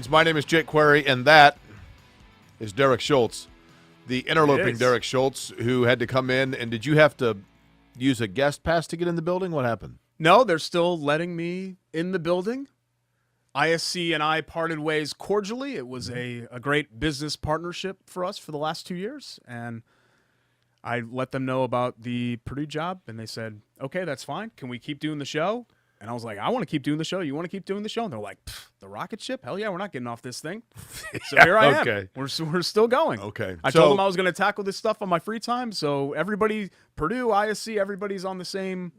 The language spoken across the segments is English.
My name is Jake Query, and that is Derek Schultz, the interloping Derek Schultz, who had to come in. And did you have to use a guest pass to get in the building? What happened? No, they're still letting me in the building. ISC and I parted ways cordially. It was a great business partnership for us for the last 2 years, and I let them know about the Purdue job, and they said, okay, that's fine. Can we keep doing the show? And I was like, I want to keep doing the show. You want to keep doing the show? And they're like, the rocket ship? Hell yeah, we're not getting off this thing. So here I am. We're still going. Okay. I told them I was going to tackle this stuff on my free time. So everybody, Purdue, ISC, everybody's on the same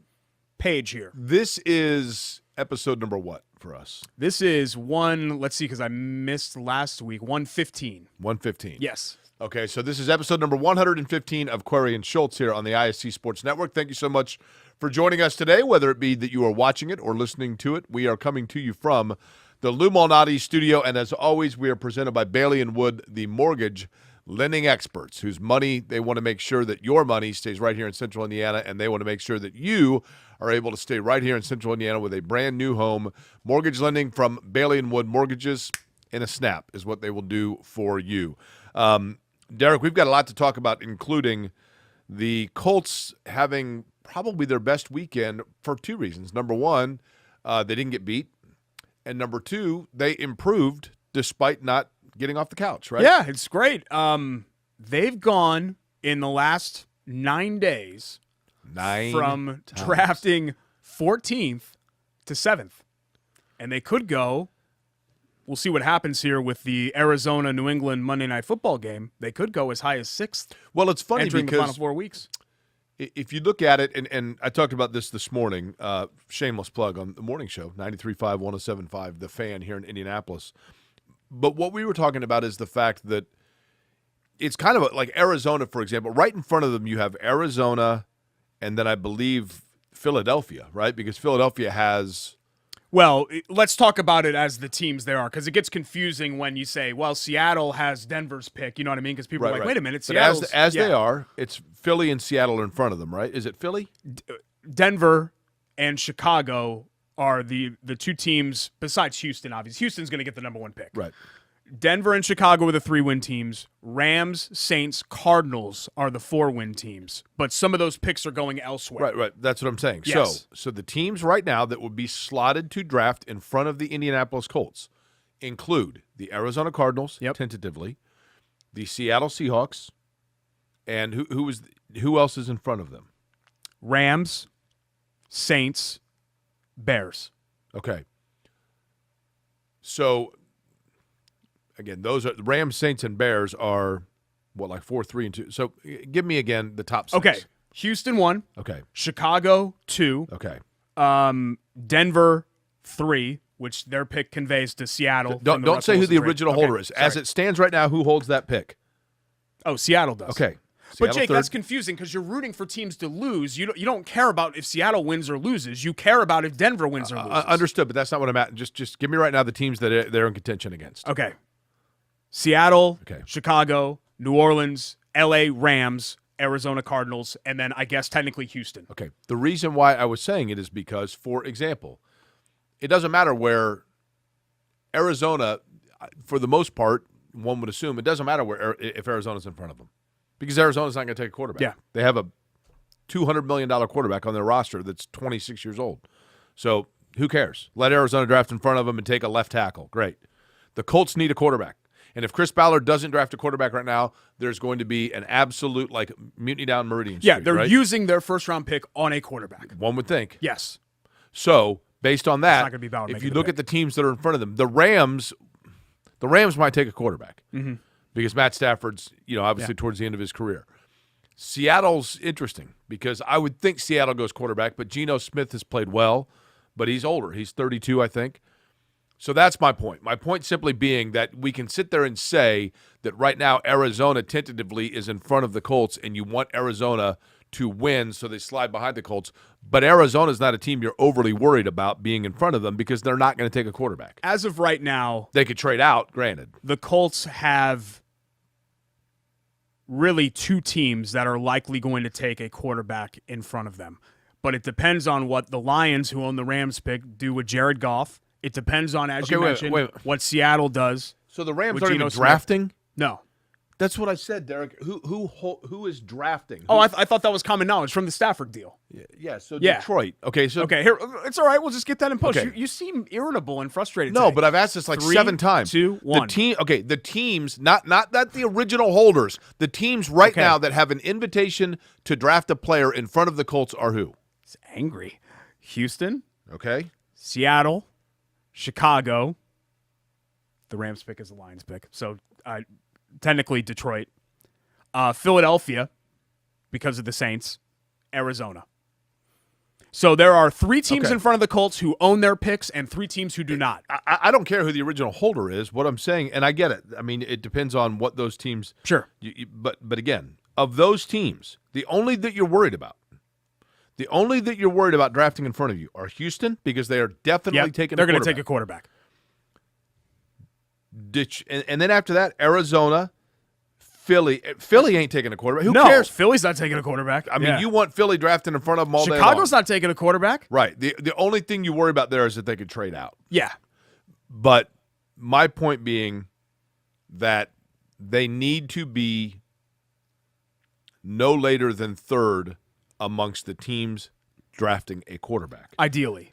page here. This is episode number what for us? This is let's see, because I missed last week, 115. 115. Yes. Okay, so this is episode number 115 of Query and Schultz here on the ISC Sports Network. Thank you so much for joining us today, whether it be that you are watching it or listening to it. We are coming to you from the Lou Malnati studio, and as always, we are presented by Bailey & Wood, the mortgage lending experts, whose money they want to make sure that your money stays right here in Central Indiana, and they want to make sure that you are able to stay right here in Central Indiana with a brand new home. Mortgage lending from Bailey & Wood Mortgages in a snap is what they will do for you. Derek, we've got a lot to talk about, including the Colts having probably their best weekend for two reasons. Number one, they didn't get beat. And number two, they improved despite not getting off the couch, right? Yeah, it's great. They've gone in the last 9 days from drafting 14th to 7th. And they could go, we'll see what happens here with the Arizona-New England Monday Night Football game. They could go as high as 6th. Well, it's funny entering because the final 4 weeks. If you look at it, and I talked about this morning, shameless plug on the morning show, 93.5, 107.5, The Fan here in Indianapolis. But what we were talking about is the fact that it's kind of like Arizona, for example. Right in front of them, you have Arizona and then I believe Philadelphia, right? Because Philadelphia has... Well, let's talk about it as the teams there are, because it gets confusing when you say, well, Seattle has Denver's pick. You know what I mean? Because people are like, wait a minute, Seattle's... But as they are, it's Philly and Seattle in front of them, right? Is it Philly? Denver and Chicago are the two teams, besides Houston, obviously. Houston's going to get the number one pick. Right. Denver and Chicago are the 3-win teams. Rams, Saints, Cardinals are the 4-win teams. But some of those picks are going elsewhere. Right. That's what I'm saying. Yes. So the teams right now that would be slotted to draft in front of the Indianapolis Colts include the Arizona Cardinals, tentatively, the Seattle Seahawks, and who else is in front of them? Rams, Saints, Bears. Okay. So... Again, those are Rams, Saints, and Bears are like 4, 3, and 2. So give me again the top 6. Okay, Houston 1. Okay, Chicago 2. Okay, Denver 3, which their pick conveys to Seattle. Don't say who the original holder is. As it stands right now, who holds that pick? Oh, Seattle does. Okay. But Jake, that's confusing because you're rooting for teams to lose. You don't care about if Seattle wins or loses. You care about if Denver wins or loses. Understood, but that's not what I'm at. Just give me right now the teams that they're in contention against. Okay. Seattle, Chicago, New Orleans, L.A. Rams, Arizona Cardinals, and then I guess technically Houston. Okay. The reason why I was saying it is because, for example, it doesn't matter where Arizona, for the most part, one would assume, it doesn't matter if Arizona's in front of them because Arizona's not going to take a quarterback. Yeah. They have a $200 million quarterback on their roster that's 26 years old. So who cares? Let Arizona draft in front of them and take a left tackle. Great. The Colts need a quarterback. And if Chris Ballard doesn't draft a quarterback right now, there's going to be an absolute, mutiny down Meridian Street. Yeah, they're using their first-round pick on a quarterback. One would think. Yes. So, based on that, not gonna be Ballard if you look at the teams that are in front of them, the Rams might take a quarterback because Matt Stafford's, obviously towards the end of his career. Seattle's interesting because I would think Seattle goes quarterback, but Geno Smith has played well, but he's older. He's 32, I think. So that's my point. My point simply being that we can sit there and say that right now Arizona tentatively is in front of the Colts and you want Arizona to win so they slide behind the Colts. But Arizona's not a team you're overly worried about being in front of them because they're not going to take a quarterback. As of right now, they could trade out, granted. The Colts have really two teams that are likely going to take a quarterback in front of them. But it depends on what the Lions, who own the Rams pick, do with Jared Goff. It depends on, as Okay, you wait, mentioned, wait. what Seattle does. So the Rams With aren't Geno even Smith. drafting? No. That's what I said, Derek. Who is drafting? Oh, I thought that was common knowledge from the Stafford deal. Yeah, so Yeah. Detroit. Okay, so Okay, here, it's all right. We'll just get that in post. Okay. You seem irritable and frustrated no, today. but I've asked this like 3, 7 times. 2, 1. The teams, not that the original holders, the teams right now that have an invitation to draft a player in front of the Colts are who? It's angry. Houston, Okay. Seattle, Chicago. The Rams pick is the Lions pick. So technically Detroit. Philadelphia, because of the Saints. Arizona. So there are 3 teams in front of the Colts who own their picks and 3 teams who do not. I don't care who the original holder is. What I'm saying, and I get it. I mean, it depends on what those teams. Sure. But again, of those teams, the only that you're worried about drafting in front of you are Houston, because they are definitely taking. They're going to take a quarterback. And then after that, Arizona, Philly. Philly ain't taking a quarterback. Who No, cares? Philly's not taking a quarterback. I mean, you want Philly drafting in front of them all day long. Chicago's not taking a quarterback. Right. The only thing you worry about there is that they could trade out. Yeah. But my point being that they need to be no later than 3rd amongst the teams drafting a quarterback. Ideally.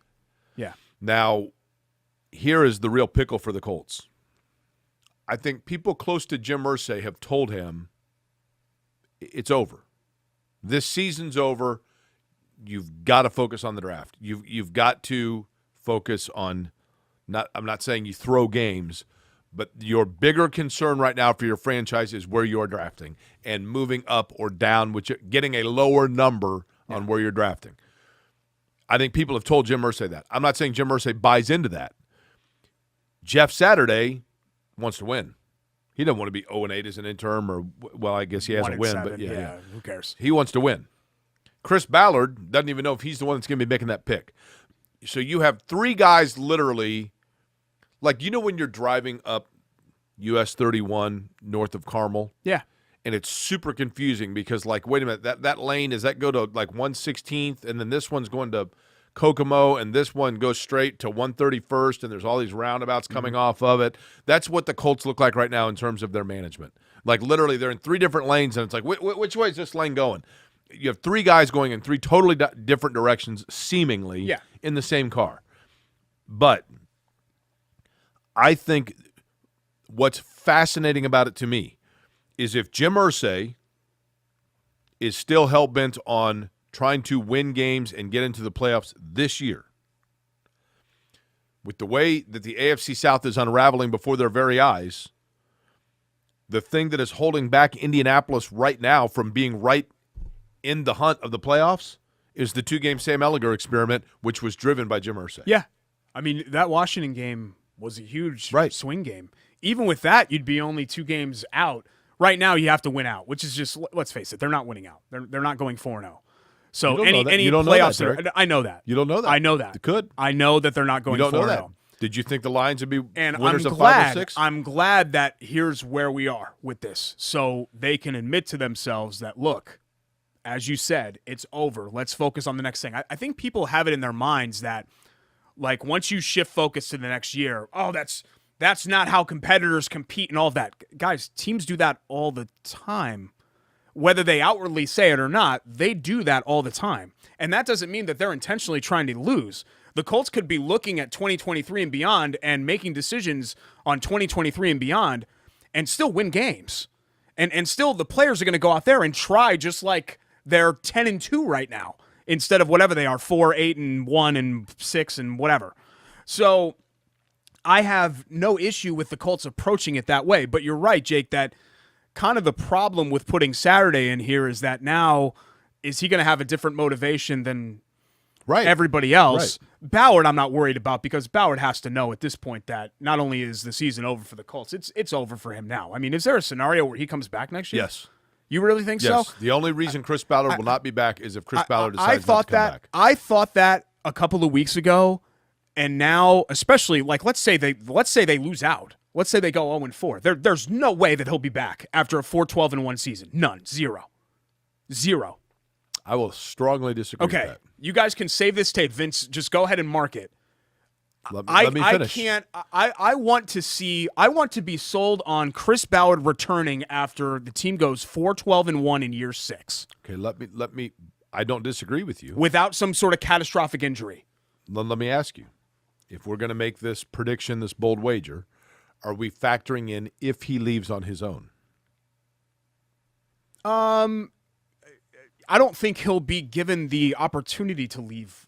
Yeah. Now, here is the real pickle for the Colts. I think people close to Jim Irsay have told him it's over. This season's over. You've got to focus on the draft. You've got to focus on I'm not saying you throw games, but your bigger concern right now for your franchise is where you're drafting and moving up or down, getting a lower number on where you're drafting. I think people have told Jim Irsay that. I'm not saying Jim Irsay buys into that. Jeff Saturday wants to win. He doesn't want to be 0-8 as an interim, or, well, I guess he has a win, 1-7, but yeah, who cares? he wants to win. Chris Ballard doesn't even know if he's the one that's going to be making that pick. So you have 3 guys literally, like, when you're driving up US 31 north of Carmel? Yeah. And it's super confusing because, like, wait a minute, that lane, does that go to, like, 116th, and then this one's going to Kokomo, and this one goes straight to 131st, and there's all these roundabouts coming off of it. That's what the Colts look like right now in terms of their management. Like, literally, they're in 3 different lanes, and it's like, which way is this lane going? You have 3 guys going in 3 totally different directions, seemingly, in the same car. But I think what's fascinating about it to me is if Jim Irsay is still hell-bent on trying to win games and get into the playoffs this year, with the way that the AFC South is unraveling before their very eyes, the thing that is holding back Indianapolis right now from being right in the hunt of the playoffs is the 2-game Sam Ehlinger experiment, which was driven by Jim Irsay. Yeah. I mean, that Washington game was a huge swing game. Even with that, you'd be only 2 games out. Right now, you have to win out, which is just, let's face it, they're not winning out. They're not going 4-0. So any playoffs, I know that. You don't know that. I know that. They could. I know that they're not going 4-0. You don't know that. Did you think the Lions would be winners of 5 or 6? I'm glad that here's where we are with this. So they can admit to themselves that, look, as you said, it's over. Let's focus on the next thing. I think people have it in their minds that, like, once you shift focus to the next year, that's not how competitors compete and all of that. Guys, teams do that all the time. Whether they outwardly say it or not, they do that all the time. And that doesn't mean that they're intentionally trying to lose. The Colts could be looking at 2023 and beyond and making decisions on 2023 and beyond and still win games. And still the players are going to go out there and try just like they're 10-2 right now instead of whatever they are, 4-8-1 and 6 and whatever. So I have no issue with the Colts approaching it that way. But you're right, Jake, that kind of the problem with putting Saturday in here is that now is he going to have a different motivation than everybody else? Right. Ballard I'm not worried about because Ballard has to know at this point that not only is the season over for the Colts, it's over for him now. I mean, is there a scenario where he comes back next year? Yes. You really think so? Yes. The only reason Chris Ballard will not be back is if Chris Ballard decides not to come back. I thought that a couple of weeks ago, and now, especially, like, let's say they lose out. Let's say they go 0-4. There's no way that he'll be back after a 4-12-1 season. None. Zero. I will strongly disagree with that. You guys can save this tape. Vince, just go ahead and mark it. Let me finish. I want to be sold on Chris Ballard returning after the team goes 4-12-1 in year 6. Okay, let me. I don't disagree with you. Without some sort of catastrophic injury. Let me ask you, if we're going to make this prediction, this bold wager, are we factoring in if he leaves on his own? I don't think he'll be given the opportunity to leave.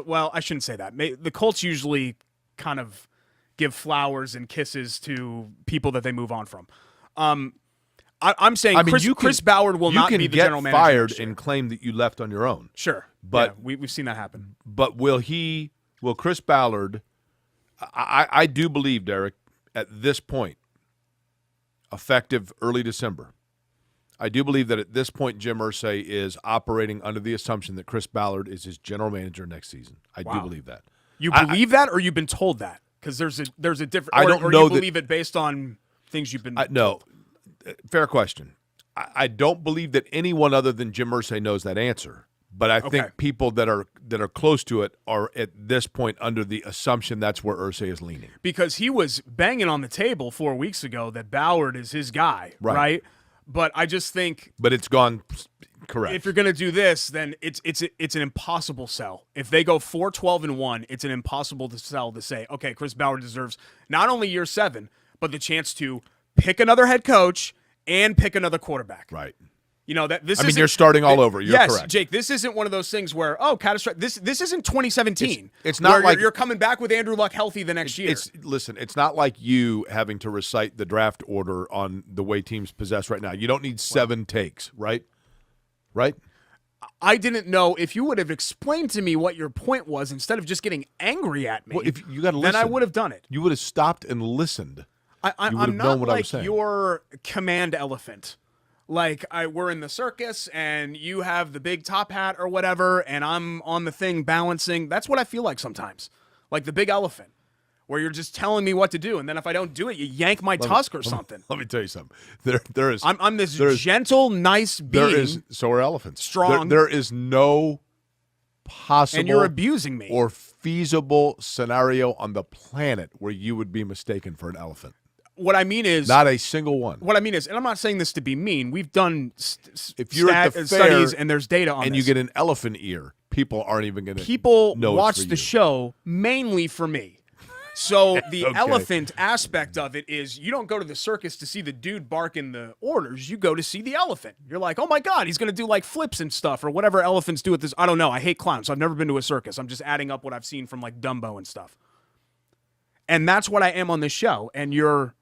Well, I shouldn't say that. The Colts usually kind of give flowers and kisses to people that they move on from. I'm saying Chris Ballard will not be the general manager. You can get fired and claim that you left on your own. Sure, but yeah, we've seen that happen. But will Chris Ballard? I do believe, Derek, at this point, effective early December, I do believe that at this point, Jim Irsay is operating under the assumption that Chris Ballard is his general manager next season. I do believe that. You believe that, or you've been told that? Because there's a different. I don't know. You believe it based on things you've been. No, fair question. I don't believe that anyone other than Jim Irsay knows that answer. But I think people that are close to it are at this point under the assumption that's where Irsay is leaning. Because he was banging on the table 4 weeks ago that Ballard is his guy, right? But I just think. But it's gone correct. If you're going to do this, then it's an impossible sell. If they go 4-12-1, it's an impossible sell to say, okay, Chris Ballard deserves not only year 7, but the chance to pick another head coach and pick another quarterback. Right. You know that this. You're starting all over. You're correct. Yes, Jake. This isn't one of those things where catastrophic. This isn't 2017. It's not like you're coming back with Andrew Luck healthy the next year. It's not like you having to recite the draft order on the way teams possess right now. You don't need 7 takes, right? Right. I didn't know if you would have explained to me what your point was instead of just getting angry at me. Well, if you got to listen, then I would have done it. You would have stopped and listened. I'm not like your command elephant. Like we're in the circus and you have the big top hat or whatever, and I'm on the thing balancing. That's what I feel like sometimes, like the big elephant, where you're just telling me what to do, and then if I don't do it, you yank my tusk or something. Let me tell you something. There is. I'm this gentle, nice being. So are elephants. Strong. There is no possible and you're abusing me or feasible scenario on the planet where you would be mistaken for an elephant. What I mean is not a single one. What I mean is, and I'm not saying this to be mean. We've done if you're at the fair studies and there's data on and this. You get an elephant ear, people aren't even going to. People know watch the show mainly for me. So the elephant aspect of it is you don't go to the circus to see the dude barking the orders. You go to see the elephant. You're like, oh my God, he's going to do like flips and stuff or whatever elephants do at this. I don't know. I hate clowns. So I've never been to a circus. I'm just adding up what I've seen from like Dumbo and stuff. And that's what I am on this show. And you're,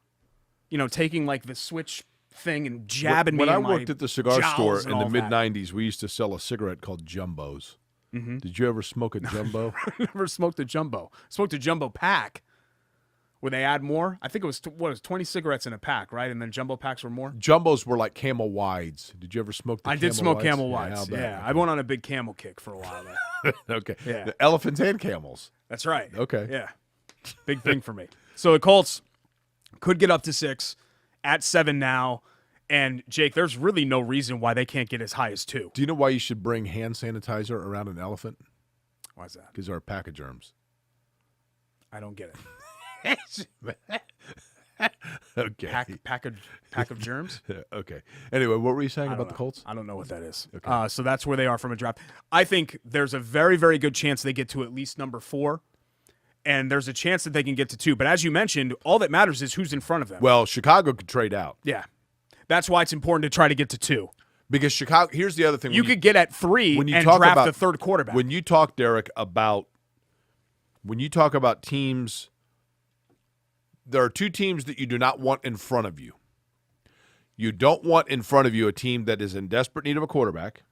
taking like the switch thing and jabbing when me. When I worked at the cigar store in the mid-'90s, we used to sell a cigarette called Jumbos. Mm-hmm. Did you ever smoke a Jumbo? I never smoked a Jumbo. I smoked a Jumbo pack. Where they add more? I think it was 20 cigarettes in a pack, right? And then Jumbo packs were more? Jumbos were like Camel Wides. Did you ever smoke the Camel Wides? I did smoke Camel Wides, yeah. I went on a big camel kick for a while there. Okay. Yeah. The elephants and camels. That's right. Okay. Yeah. Big thing for me. So the Colts could get up to 6, at 7 now. And, Jake, there's really no reason why they can't get as high as 2. Do you know why you should bring hand sanitizer around an elephant? Why is that? Because they're a pack of germs. I don't get it. Okay. Pack of germs? Okay. Anyway, what were you saying about the Colts? I don't know what that is. Okay. So that's where they are from a draft. I think there's a very, very good chance they get to at least number 4. And there's a chance that they can get to 2. But as you mentioned, all that matters is who's in front of them. Well, Chicago could trade out. Yeah. That's why it's important to try to get to 2. Because Chicago, here's the other thing. You could get at 3 and draft the third quarterback. When you talk, Derek, about teams, there are 2 teams that you do not want in front of you. You don't want in front of you a team that is in desperate need of a quarterback,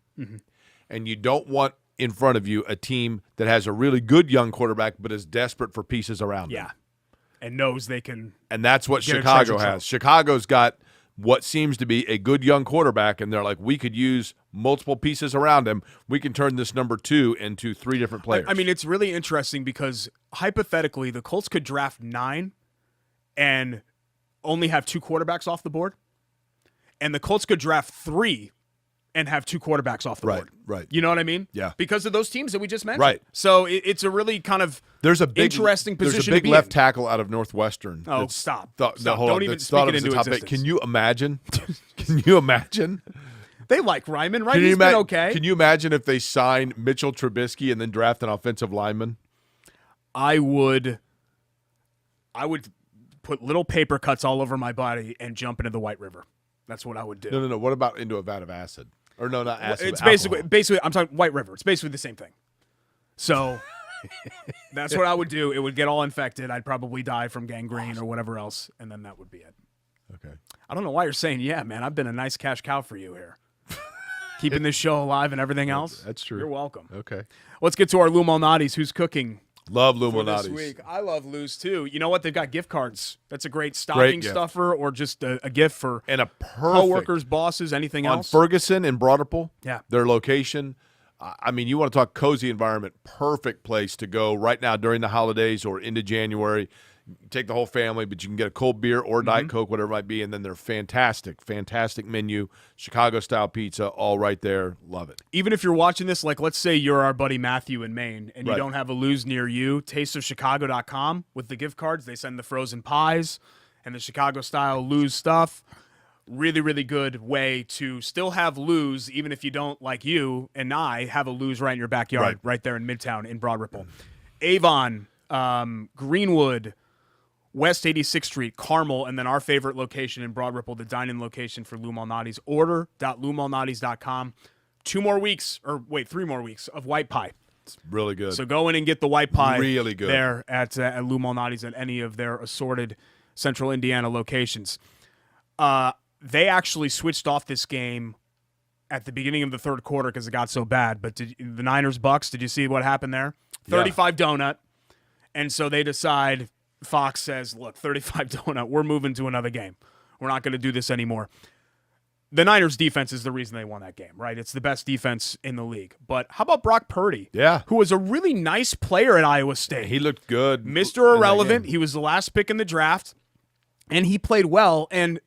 and you don't want in front of you a team that has a really good young quarterback but is desperate for pieces around them. Yeah, and knows they can. And that's what Chicago has. Chicago's got what seems to be a good young quarterback, and they're like, we could use multiple pieces around him. We can turn this number 2 into 3 different players. I mean, it's really interesting because hypothetically, the Colts could draft 9 and only have 2 quarterbacks off the board. And the Colts could draft 3 and have 2 quarterbacks off the board. Right. You know what I mean? Yeah. Because of those teams that we just mentioned. Right. So it's a really kind of interesting position. There's a big to be left in. tackle out of Northwestern. Oh, stop. Hold Don't on, even that's speak thought it of as a into top pick. existence. Can you imagine? Can you imagine? They like Ryman, right? Can you He's been okay. Can you imagine if they sign Mitchell Trubisky and then draft an offensive lineman? I would put little paper cuts all over my body and jump into the White River. That's what I would do. No. What about into a vat of acid? Or no, not acid. It's alcohol. basically I'm talking White River. It's basically the same thing. So that's what I would do. It would get all infected. I'd probably die from gangrene or whatever else, and then that would be it. Okay. I don't know why you're saying, yeah, man, I've been a nice cash cow for you here. Keeping this show alive and everything else. That's true. You're welcome. Okay. Let's get to our Lou Malnati's. Who's cooking Love Lou for this Malnati's. week? I love Lou's too. You know what? They've got gift cards. That's a great stocking gift. stuffer or just a gift for And a perfect coworkers, bosses, anything on else. Ferguson and Broadripple. Yeah. Their location. I mean, you want to talk cozy environment, perfect place to go right now during the holidays or into January. Take the whole family, but you can get a cold beer or Diet Coke, whatever it might be, and then they're fantastic menu, Chicago-style pizza, all right there. Love it. Even if you're watching this, like let's say you're our buddy Matthew in Maine and you Right. don't have a Lou's near you, tasteofchicago.com with the gift cards. They send the frozen pies and the Chicago-style Lou's stuff. Really, really good way to still have Lou's, even if you don't, like you and I, have a Lou's right in your backyard, right there in Midtown in Broad Ripple. Avon, Greenwood, West 86th Street, Carmel, and then our favorite location in Broad Ripple, the dine-in location for Lou Malnati's. Order.loumalnati's.com. 3 more weeks of white pie. It's really good. So go in and get the white pie Really good. there at Lou Malnati's at any of their assorted Central Indiana locations. They actually switched off this game at the beginning of the third quarter because it got so bad. But the Niners-Bucks, did you see what happened there? 35 donut. And so they decide, Fox says, look, 35 donut, we're moving to another game. We're not going to do this anymore. The Niners defense is the reason they won that game, right? It's the best defense in the league. But how about Brock Purdy? Yeah. Who was a really nice player at Iowa State. He looked good. Mr. Irrelevant. He was the last pick in the draft, and he played well. And,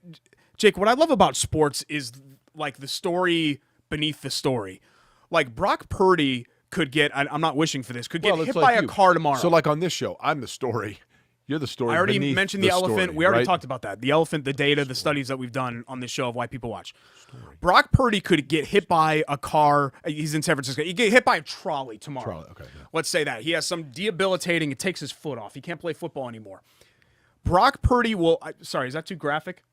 Jake, what I love about sports is, like, the story beneath the story. Like, Brock Purdy could get, I'm not wishing for this, could get hit by a car tomorrow. So, like on this show, I'm the story. You're the story. I already beneath mentioned the elephant. story, We already right? talked about that. The elephant, the data, the studies that we've done on this show of why people watch. Brock Purdy could get hit by a car. He's in San Francisco. He get hit by a trolley tomorrow. Okay. Yeah. Let's say that. He has some debilitating, it takes his foot off. He can't play football anymore. Brock Purdy will, sorry, is that too graphic?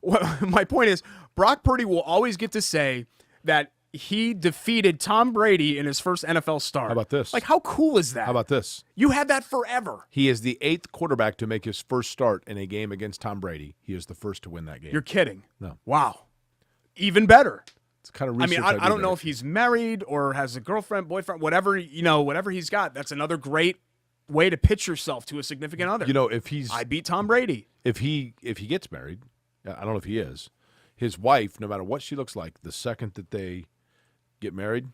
Well, my point is, Brock Purdy will always get to say that he defeated Tom Brady in his first NFL start. How about this? Like, how cool is that? How about this? You had that forever. He is the 8th quarterback to make his first start in a game against Tom Brady. He is the first to win that game. You're kidding. No. Wow. Even better. It's kind of I research. mean, I don't know if he's married or has a girlfriend, boyfriend, whatever he's got. That's another great way to pitch yourself to a significant other. You know, if he's I beat Tom Brady. if he gets married, I don't know if he is. His wife, no matter what she looks like, the second that they get married,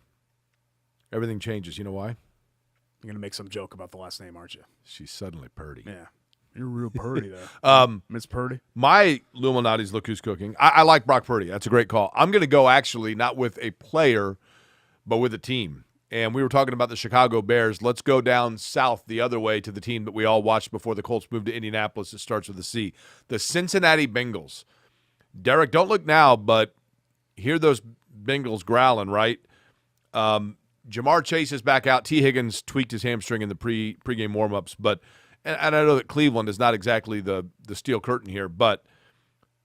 everything changes. You know why? You're going to make some joke about the last name, aren't you? She's suddenly Purdy. Yeah. You're real Purdy there. Miss Purdy. My Illuminati's Look Who's Cooking. I like Brock Purdy. That's a great call. I'm going to go actually not with a player, but with a team. And we were talking about the Chicago Bears. Let's go down south the other way to the team that we all watched before the Colts moved to Indianapolis. It starts with a C. The Cincinnati Bengals. Derek, don't look now, but hear those Bengals growling, right? Jamar Chase is back out. T. Higgins tweaked his hamstring in the pregame warmups, but and I know that Cleveland is not exactly the steel curtain here, but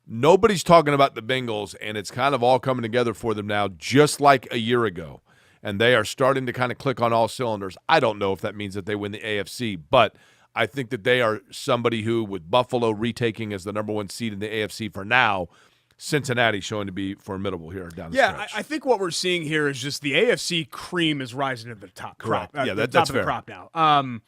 nobody's talking about the Bengals, and it's kind of all coming together for them now, just like a year ago. And they are starting to kind of click on all cylinders. I don't know if that means that they win the AFC, but I think that they are somebody who, with Buffalo retaking as the number 1 seed in the AFC for now, Cincinnati showing to be formidable here down the stretch. I think what we're seeing here is just the AFC cream is rising to the top. Correct. Crop, Yeah, the that's top of fair. the crop now.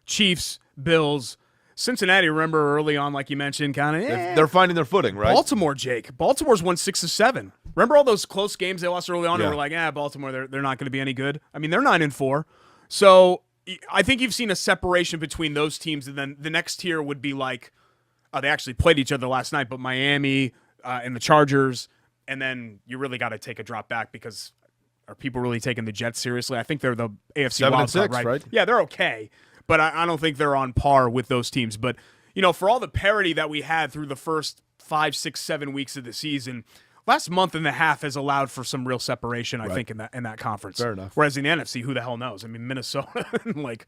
Chiefs, Bills, Cincinnati. Remember early on, like you mentioned, kind of They're finding their footing, right? Baltimore, Jake. Baltimore's won 6 of 7. Remember all those close games they lost early on? Yeah. And we're like, Baltimore, they're not going to be any good. I mean, they're 9-4. So I think you've seen a separation between those teams, and then the next tier would be like, they actually played each other last night, but Miami and the Chargers and then you really got to take a drop back because are people really taking the Jets seriously? I think they're the AFC wild card, right? Yeah, they're okay, but I don't think they're on par with those teams. But, for all the parity that we had through the first 5, 6, 7 weeks of the season, last month and a half has allowed for some real separation, I think, in that conference. Fair enough. Whereas in the NFC, who the hell knows? I mean, Minnesota and,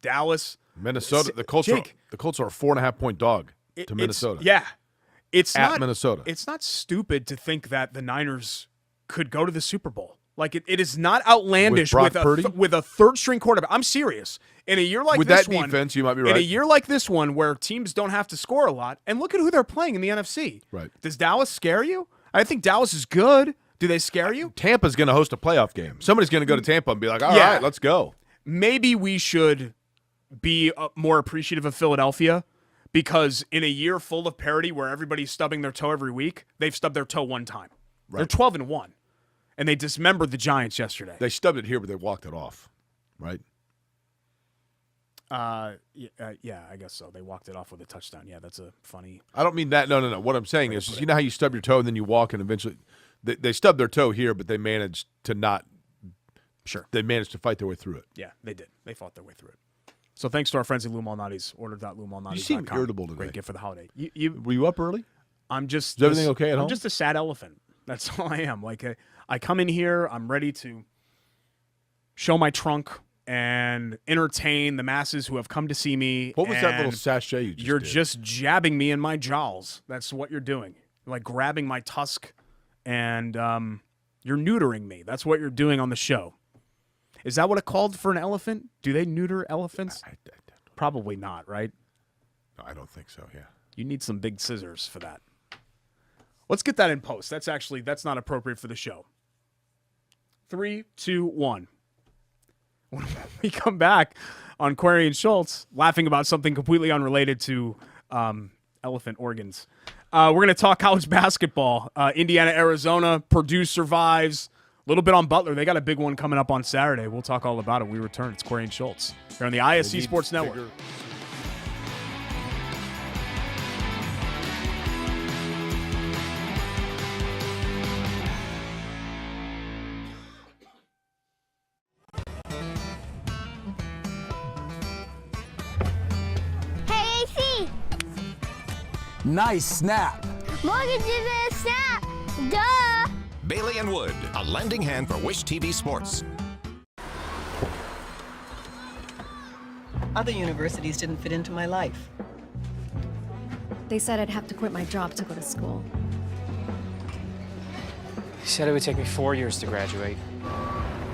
Dallas. Minnesota, the Colts are a 4.5-point dog to Minnesota. It's at not Minnesota. It's not stupid to think that the Niners could go to the Super Bowl. It is not outlandish with a third-string quarterback. I'm serious. In a year like with this that defense, you might be right. In a year like this one, where teams don't have to score a lot, and look at who they're playing in the NFC. Right. Does Dallas scare you? I think Dallas is good. Do they scare you? Tampa's going to host a playoff game. Somebody's going to go to Tampa and be like, all right, let's go. Maybe we should be more appreciative of Philadelphia because in a year full of parity where everybody's stubbing their toe every week, they've stubbed their toe one time. Right. They're 12-1. And they dismembered the Giants yesterday. They stubbed it here, but they walked it off, right? Yeah, I guess so. They walked it off with a touchdown. Yeah, that's a funny. I don't mean that. No. What I'm saying is, you know how you stub your toe and then you walk and eventually they stubbed their toe here, but they managed to not. Sure. They managed to fight their way through it. Yeah, they did. They fought their way through it. So thanks to our friends at Lou Malnati's. Order.LouMalnati's.com. You seem irritable today. Great gift for the holiday. Were you up early? Is everything okay at home? I'm just a sad elephant. That's all I am. I come in here, I'm ready to show my trunk and entertain the masses who have come to see me. What was that little sachet you just You're did? just jabbing me in my jowls. That's what you're doing. You're grabbing my tusk and you're neutering me. That's what you're doing on the show. Is that what it called for an elephant? Do they neuter elephants? Probably not, right? No, I don't think so, yeah. You need some big scissors for that. Let's get that in post. That's not appropriate for the show. 3, 2, 1. When we come back on Query and Schultz, laughing about something completely unrelated to elephant organs. We're going to talk college basketball. Indiana, Arizona, Purdue survives. A little bit on Butler. They got a big one coming up on Saturday. We'll talk all about it when we return. It's Query and Schultz here on the ISC Sports Network. Nice snap. Mortgage is a snap. Duh. Bailey and Wood, a lending hand for Wish TV Sports. Other universities didn't fit into my life. They said I'd have to quit my job to go to school. They said it would take me 4 years to graduate.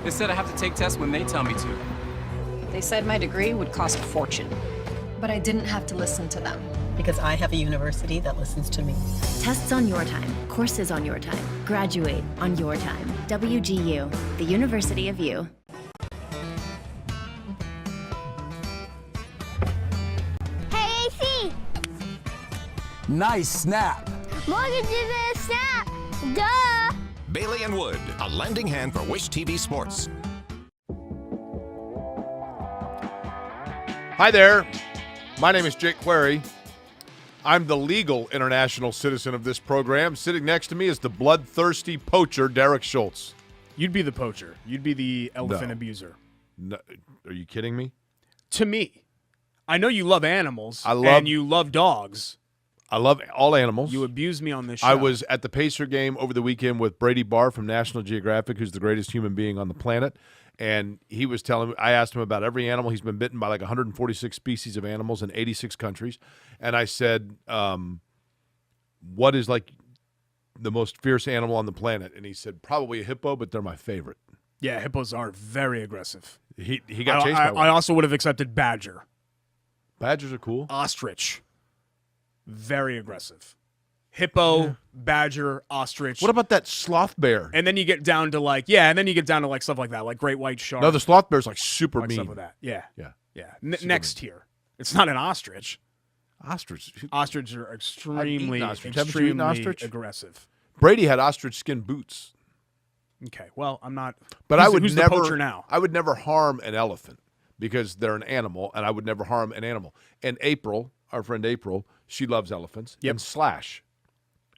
They said I have to take tests when they tell me to. They said my degree would cost a fortune. But I didn't have to listen to them. Because I have a university that listens to me. Tests on your time, courses on your time, graduate on your time. WGU, the University of You. Hey, AC. Nice snap. Mortgage is a snap. Duh. Bailey and Wood, a lending hand for Wish TV Sports. Hi there. My name is Jake Query. I'm the legal international citizen of this program. Sitting next to me is the bloodthirsty poacher, Derek Schultz. You'd be the poacher. You'd be the elephant abuser. No, are you kidding me? To me. I know you love animals and you love dogs. I love all animals. You abuse me on this show. I was at the Pacer game over the weekend with Brady Barr from National Geographic, who's the greatest human being on the planet. And he was telling me, I asked him about every animal. He's been bitten by like 146 species of animals in 86 countries. And I said, what is like the most fierce animal on the planet? And he said, probably a hippo, but they're my favorite. Yeah, hippos are very aggressive. He got chased by one. I also would have accepted badger. Badgers are cool. Ostrich. Very aggressive. Hippo, badger, ostrich. What about that sloth bear? And then you get down to stuff like that, like great white shark. No, the sloth bear's like super mean. Stuff with that. Yeah. Yeah. Next tier. It's not an ostrich. Ostrich. Ostriches are extremely aggressive. Brady had ostrich skin boots. Okay. Well, I'm not. But who's the poacher now? I would never harm an elephant because they're an animal, and I would never harm an animal. And April, our friend April, she loves elephants. Yep. And Slash,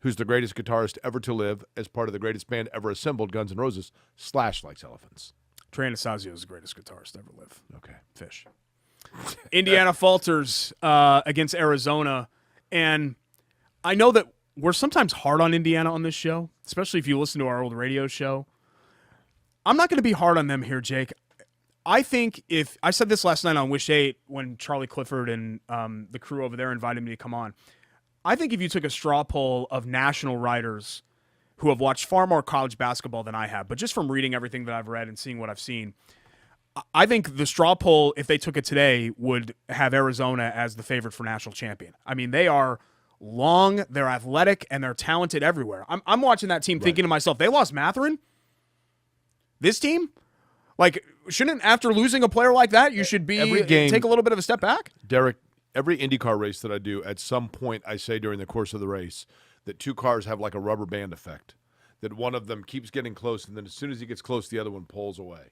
who's the greatest guitarist ever to live as part of the greatest band ever assembled, Guns N' Roses, / likes elephants. Trey Anastasio is the greatest guitarist ever live. Okay. Fish. Indiana falters against Arizona. And I know that we're sometimes hard on Indiana on this show, especially if you listen to our old radio show. I'm not going to be hard on them here, Jake. I think if I said this last night on Wish 8 when Charlie Clifford and the crew over there invited me to come on. I think if you took a straw poll of national writers who have watched far more college basketball than I have, but just from reading everything that I've read and seeing what I've seen, I think the straw poll, if they took it today, would have Arizona as the favorite for national champion. I mean, they are long, they're athletic, and they're talented everywhere. I'm watching that team thinking to myself, they lost Matherin? This team? Like, shouldn't, after losing a player like that, you should take a little bit of a step back? Derek, every IndyCar race that I do, at some point I say during the course of the race that two cars have like a rubber band effect, that one of them keeps getting close, and then as soon as he gets close, the other one pulls away.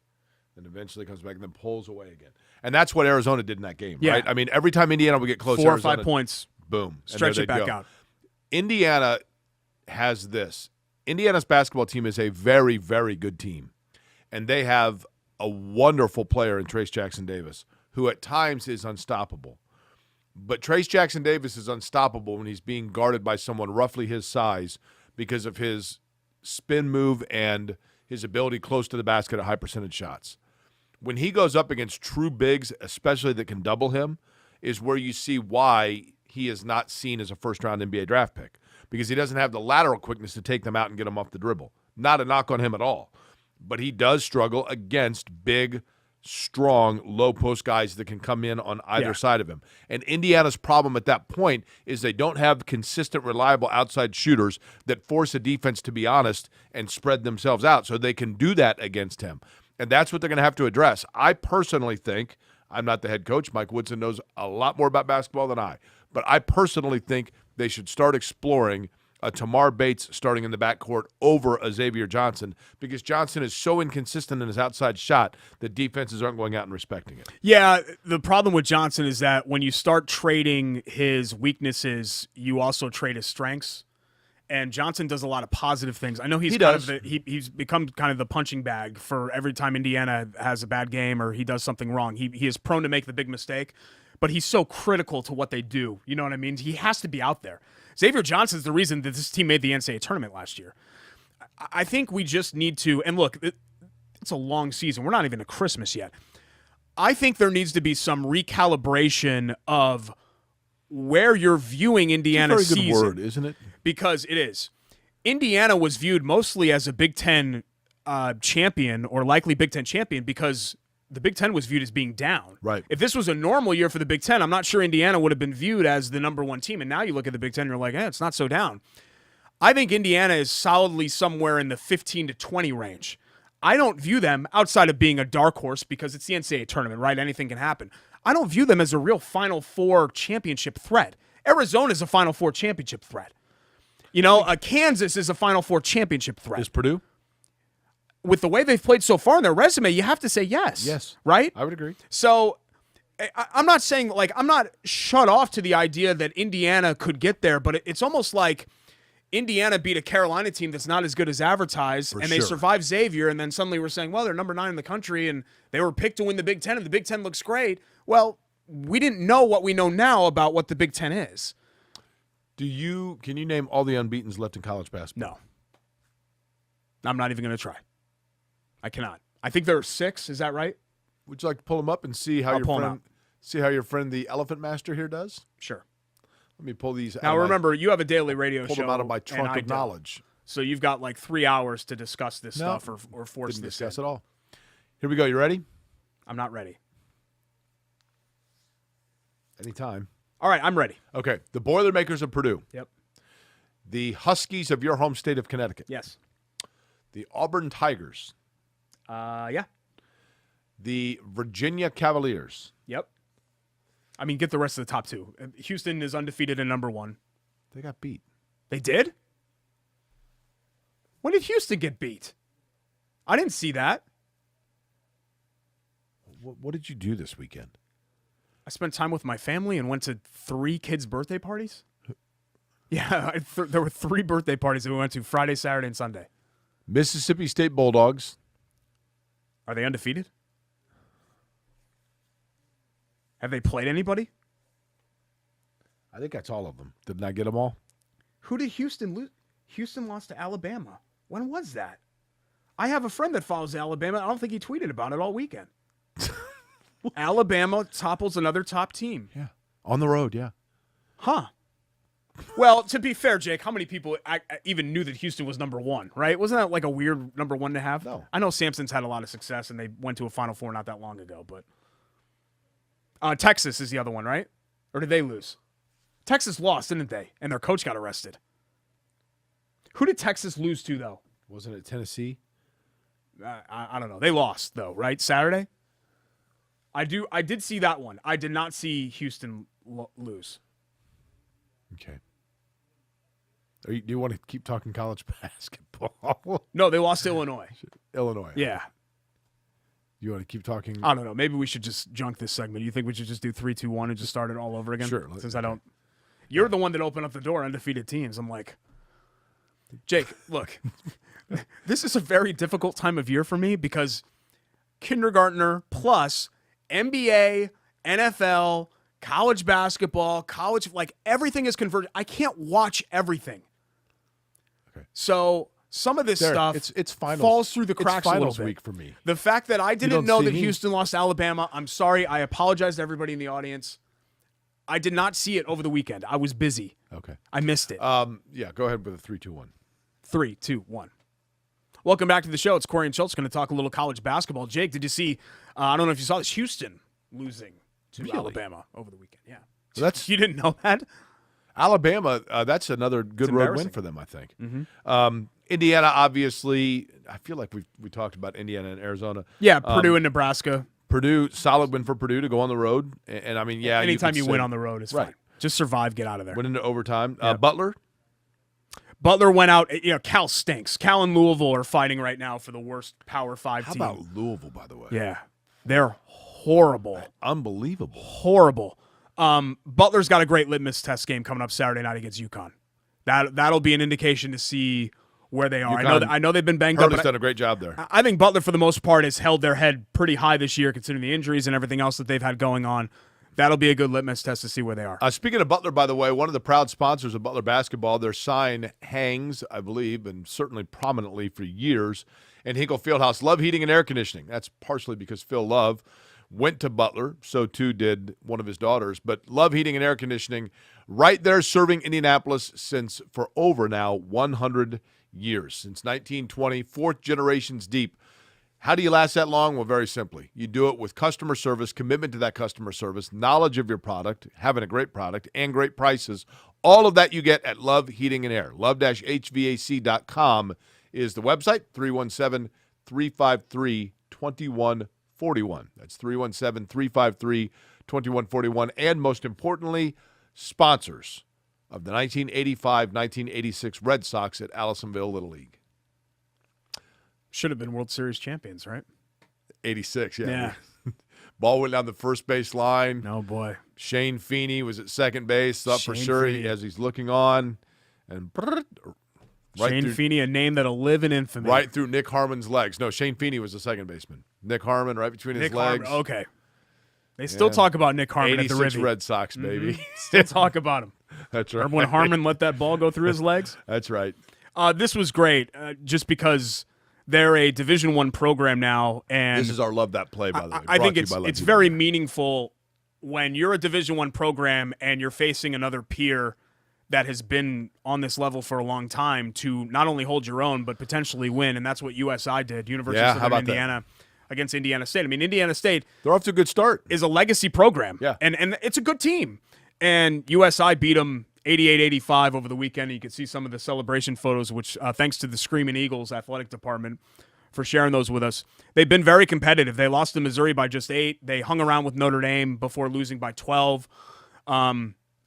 Then eventually comes back and then pulls away again. And that's what Arizona did in that game, right? I mean, every time Indiana would get close, 4 or Arizona, 5 points. Boom. Stretch it back out. Indiana has this. Indiana's basketball team is a very, very good team. And they have a wonderful player in Trace Jackson Davis, who at times is unstoppable. But Trace Jackson Davis is unstoppable when he's being guarded by someone roughly his size because of his spin move and his ability close to the basket at high percentage shots. When he goes up against true bigs, especially that can double him, is where you see why he is not seen as a first-round NBA draft pick, because he doesn't have the lateral quickness to take them out and get them off the dribble. Not a knock on him at all. But he does struggle against big, strong, low-post guys that can come in on either side of him. And Indiana's problem at that point is they don't have consistent, reliable outside shooters that force a defense to be honest and spread themselves out so they can do that against him. And that's what they're going to have to address. I personally think, I'm not the head coach, Mike Woodson knows a lot more about basketball than I, but I personally think they should start exploring a Tamar Bates starting in the backcourt over a Xavier Johnson, because Johnson is so inconsistent in his outside shot that defenses aren't going out and respecting it. Yeah, the problem with Johnson is that when you start trading his weaknesses, you also trade his strengths. And Johnson does a lot of positive things. I know he's he's become kind of the punching bag for every time Indiana has a bad game or he does something wrong. He is prone to make the big mistake, but he's so critical to what they do. You know what I mean? He has to be out there. Xavier Johnson's the reason that this team made the NCAA tournament last year. I think we just need to, and look, it's a long season. We're not even to Christmas yet. I think there needs to be some recalibration of where you're viewing Indiana's season. It's a very good word, isn't it? Because it is. Indiana was viewed mostly as a Big Ten champion or likely Big Ten champion because the Big Ten was viewed as being down. Right. If this was a normal year for the Big Ten, I'm not sure Indiana would have been viewed as the number one team. And now you look at the Big Ten and you're like, it's not so down. I think Indiana is solidly somewhere in the 15 to 20 range. I don't view them outside of being a dark horse because it's the NCAA tournament, right? Anything can happen. I don't view them as a real Final Four championship threat. Arizona is a Final Four championship threat. You know, Kansas is a Final Four championship threat. Is Purdue? With the way they've played so far in their resume, you have to say yes. Yes. Right? I would agree. So I'm not saying, like, I'm not shut off to the idea that Indiana could get there, but it's almost like Indiana beat a Carolina team that's not as good as advertised, and they survived Xavier, and then suddenly we're saying, well, they're number 9 in the country, and they were picked to win the Big Ten, and the Big Ten looks great. Well, we didn't know what we know now about what the Big Ten is. Can you name all the unbeatens left in college basketball? No. I'm not even going to try. I cannot. I think there are 6. Is that right? Would you like to pull them up and see how your friend the Elephant Master here does? Sure. Let me pull these. Now remember, you have a daily radio show. Pull them out of my trunk of knowledge. So you've got like 3 hours to discuss this stuff or force didn't this. Discuss it all. Here we go. You ready? I'm not ready. Anytime. All right, I'm ready. Okay. The Boilermakers of Purdue. Yep. The Huskies of your home state of Connecticut. Yes. The Auburn Tigers. Yeah. The Virginia Cavaliers. Yep. I mean, get the rest of the top 2. Houston is undefeated in number 1. They got beat. They did? When did Houston get beat? I didn't see that. What did you do this weekend? I spent time with my family and went to 3 kids' birthday parties. Yeah, there were 3 birthday parties that we went to Friday, Saturday, and Sunday. Mississippi State Bulldogs. Are they undefeated? Have they played anybody? I think that's all of them. Didn't I get them all? Who did Houston lose? Houston lost to Alabama. When was that? I have a friend that follows Alabama. I don't think he tweeted about it all weekend. Alabama topples another top team. Yeah. On the road, yeah. Huh. Well, to be fair, Jake, how many people even knew that Houston was number 1, right? Wasn't that like a weird number 1 to have? No. I know Samson's had a lot of success, and they went to a Final Four not that long ago, but Texas is the other one, right? Or did they lose? Texas lost, didn't they? And their coach got arrested. Who did Texas lose to, though? Wasn't it Tennessee? I don't know. They lost, though, right? Saturday? I did see that one. I did not see Houston lose. Okay. Do you want to keep talking college basketball? No, they lost to Illinois. Illinois. Yeah. You want to keep talking? I don't know. Maybe we should just junk this segment. You think we should just do 3, 2, 1 and just start it all over again? Sure. Since I don't. You're the one that opened up the door, undefeated teams. I'm like, Jake, look, this is a very difficult time of year for me because kindergartner plus NBA, NFL, college basketball, like everything is converged. I can't watch everything. Okay. So some of this stuff it's finals, falls through the cracks it's a finals little bit. week for me. The fact that I didn't don't know see that me. Houston lost to Alabama, I'm sorry. I apologize to everybody in the audience. I did not see it over the weekend. I was busy. Okay. I missed it. Yeah, go ahead with a 3, 2, 1. 3, 2, 1. Welcome back to the show. It's Corey and Schultz going to talk a little college basketball. Jake, did you see, I don't know if you saw this, Houston losing to Alabama over the weekend. Yeah. That's You didn't know that? Alabama, that's another good road win embarrassing. for them, I think. Mm-hmm. Indiana, obviously, I feel like we talked about Indiana and Arizona. Yeah, Purdue and Nebraska. Purdue, solid win for Purdue to go on the road. And I mean, yeah. Anytime you could win say- on the road is Right. fine. Just survive, get out of there. Went into overtime. Yeah. Butler, Butler went out. Cal stinks. Cal and Louisville are fighting right now for the worst Power 5 how team. about Louisville, by the way? Yeah. They're horrible. Unbelievable. Horrible. Butler's got a great litmus test game coming up Saturday night against UConn. That'll be an indication to see where they are. I know they've been banged up. Hurley's But done a great job there. I think Butler, for the most part, has held their head pretty high this year, considering the injuries and everything else that they've had going on. That'll be a good litmus test to see where they are. Speaking of Butler, by the way, one of the proud sponsors of Butler basketball, their sign hangs, I believe, and certainly prominently for years in Hinkle Fieldhouse. Love Heating and Air Conditioning. That's partially because Phil Love went to Butler. So, too, did one of his daughters. But Love Heating and Air Conditioning, right there serving Indianapolis for over now 100 years. Since 1920, 4 generations deep. How do you last that long? Well, very simply. You do it with customer service, commitment to that customer service, knowledge of your product, having a great product, and great prices. All of that you get at Love Heating and Air. Love-HVAC.com is the website, 317-353-2141. That's 317-353-2141. And most importantly, sponsors of the 1985-1986 Red Sox at Allisonville Little League. Should have been World Series champions, right? 86, yeah. Yeah. Ball went down the first base line. Oh, boy. Shane Feeney was at second base, thought for Shane sure Feeney. as he's looking on. And Shane Feeney, a name that'll live in infamy. right through Nick Harmon's legs. No, Shane Feeney was the second baseman. Nick Harmon right between his Nick legs. Harmon. Okay. They still talk about Nick Harmon at the 86 Ribby. Red Sox, baby. Still talk about him. That's right. Remember when Harmon let that ball go through his legs? That's right. This was great, just because they're a Division I program now, and This is our Love That Play, by the way. I Brought think to you by Love it's You. very meaningful when you're a Division I program and you're facing another peer that has been on this level for a long time to not only hold your own but potentially win, and that's what USI did, University Yeah, of how Southern about that? Indiana against Indiana State. I mean, Indiana State They're off to a good start. is a legacy program, Yeah. and it's a good team. And USI beat them 88-85 over the weekend. And you could see some of the celebration photos, which thanks to the Screaming Eagles athletic department for sharing those with us. They've been very competitive. They lost to Missouri by just 8. They hung around with Notre Dame before losing by 12.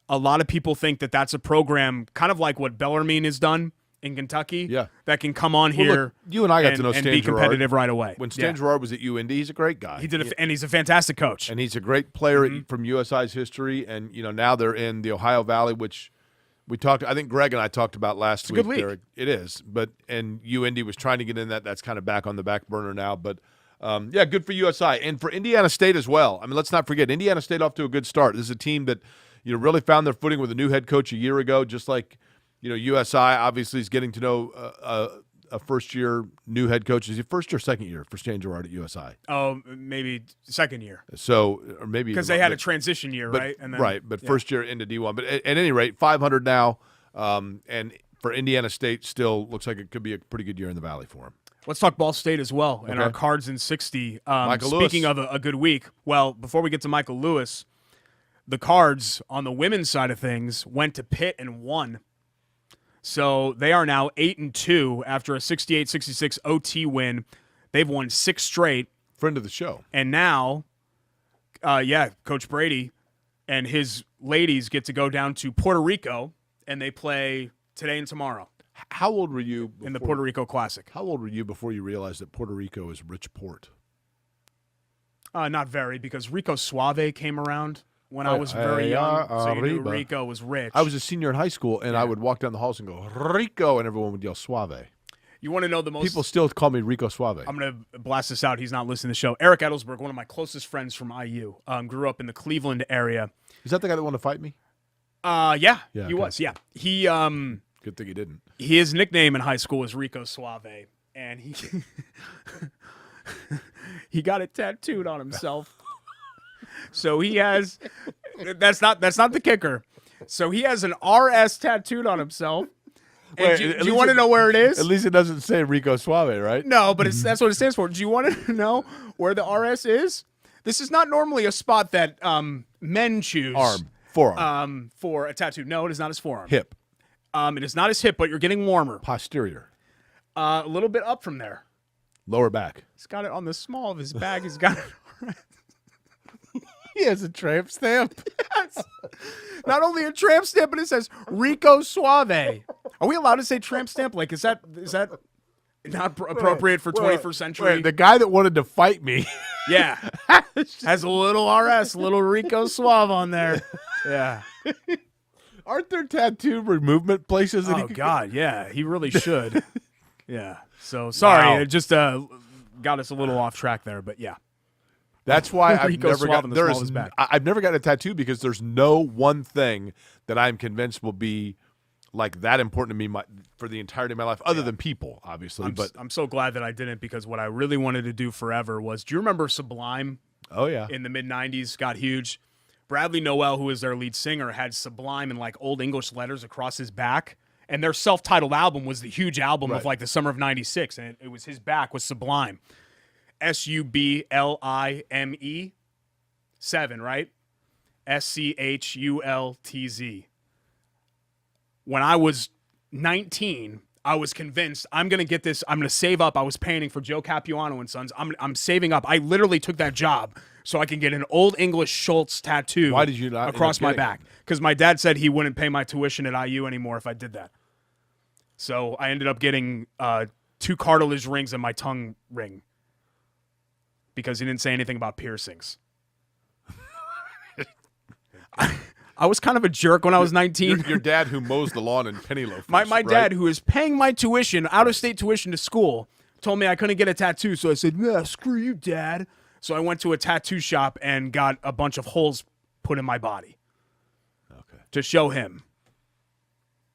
A lot of people think that that's a program kind of like what Bellarmine has done in Kentucky. Yeah. That can come on Well, here. look, you and I got to know and Stan be Gerard. competitive right away. When Stan Gerard was at UND, he's a great guy. And he's a fantastic coach. And he's a great player from USI's history. And, now they're in the Ohio Valley, which We talked. I think Greg and I talked about last week. It's a good league. Derek. It is, and UIndy was trying to get in that. That's kind of back on the back burner now. But yeah, good for USI and for Indiana State as well. I mean, let's not forget Indiana State off to a good start. This is a team that really found their footing with a new head coach a year ago. Just like USI obviously is getting to know a first-year new head coach. Is he first or second year for Stan Gerard at USI? Oh, maybe second year. So, or maybe because they had a transition year, right? And then, first year into D1. But at any rate, 500 now, and for Indiana State, still looks like it could be a pretty good year in the Valley for them. Let's talk Ball State as well, and our Cards in 60. Speaking Lewis. of a good week, well, before we get to Michael Lewis, the Cards on the women's side of things went to Pitt and won. So they are now 8-2 after a 68-66 OT win. They've won 6 straight. Friend of the show. And now, Coach Brady and his ladies get to go down to Puerto Rico, and they play today and tomorrow. How old were you in the Puerto Rico Classic? How old were you before you realized that Puerto Rico is rich port? Not very, because Rico Suave came around when I was very young, so you knew Rico was rich. I was a senior in high school, and I would walk down the halls and go, Rico, and everyone would yell Suave. You want to know the most? People still call me Rico Suave. I'm going to blast this out. He's not listening to the show. Eric Edelsberg, one of my closest friends from IU, grew up in the Cleveland area. Is that the guy that wanted to fight me? Yeah, he was. Yeah, he. Good thing he didn't. His nickname in high school was Rico Suave, and he got it tattooed on himself. So he has. That's not the kicker. So he has an RS tattooed on himself. And do you want to know where it is? At least it doesn't say Rico Suave, right? No, but that's what it stands for. Do you want to know where the RS is? This is not normally a spot that men choose. Forearm. For a tattoo. No, it is not his forearm. Hip. It is not his hip, but you're getting warmer. Posterior. A little bit up from there. Lower back. He's got it on the small of his bag. He's got it. He has a tramp stamp. Yes. Not only a tramp stamp, but it says Rico Suave. Are we allowed to say tramp stamp? Like, is that not appropriate for 21st century? The guy that wanted to fight me. Yeah. Has a little RS, a little Rico Suave on there. Yeah. Aren't there tattoo removement places? Oh, God, yeah. He really should. Yeah. So, sorry. It just got us a little off track there, but yeah. That's why I've never gotten a tattoo, because there's no one thing that I'm convinced will be like that important to me for the entirety of my life, other than people, obviously. But I'm so glad that I didn't, because what I really wanted to do forever was, do you remember Sublime? Oh, yeah. In the mid-'90s, got huge. Bradley Noel, who is their lead singer, had Sublime in like old English letters across his back. And their self-titled album was the huge album of like the summer of '96. And it was his back was Sublime. Sublime 7, right? SCHULTZ. When I was 19, I was convinced I'm going to get this. I'm going to save up. I was painting for Joe Capuano and Sons. I'm saving up. I literally took that job so I can get an Old English Schultz tattoo. Why did you not across my back? Because my dad said he wouldn't pay my tuition at IU anymore if I did that. So I ended up getting 2 cartilage rings and my tongue ring, because he didn't say anything about piercings. I was kind of a jerk when I was 19. Your dad who mows the lawn in penny loafers. My dad, who is paying my tuition, out-of-state tuition to school, told me I couldn't get a tattoo. So I said, "Yeah, screw you, Dad." So I went to a tattoo shop and got a bunch of holes put in my body. Okay. To show him.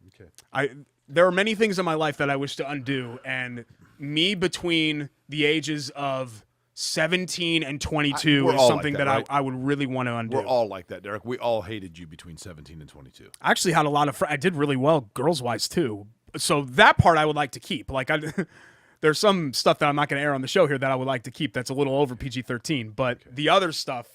Okay. There are many things in my life that I wish to undo, and me between the ages of 17 and 22 is something that I would really want to undo. We're all like that, Derek. We all hated you between 17 and 22. I actually had a lot of I did really well girls-wise too. So that part I would like to keep. Like there's some stuff that I'm not going to air on the show here that I would like to keep that's a little over PG-13, but the other stuff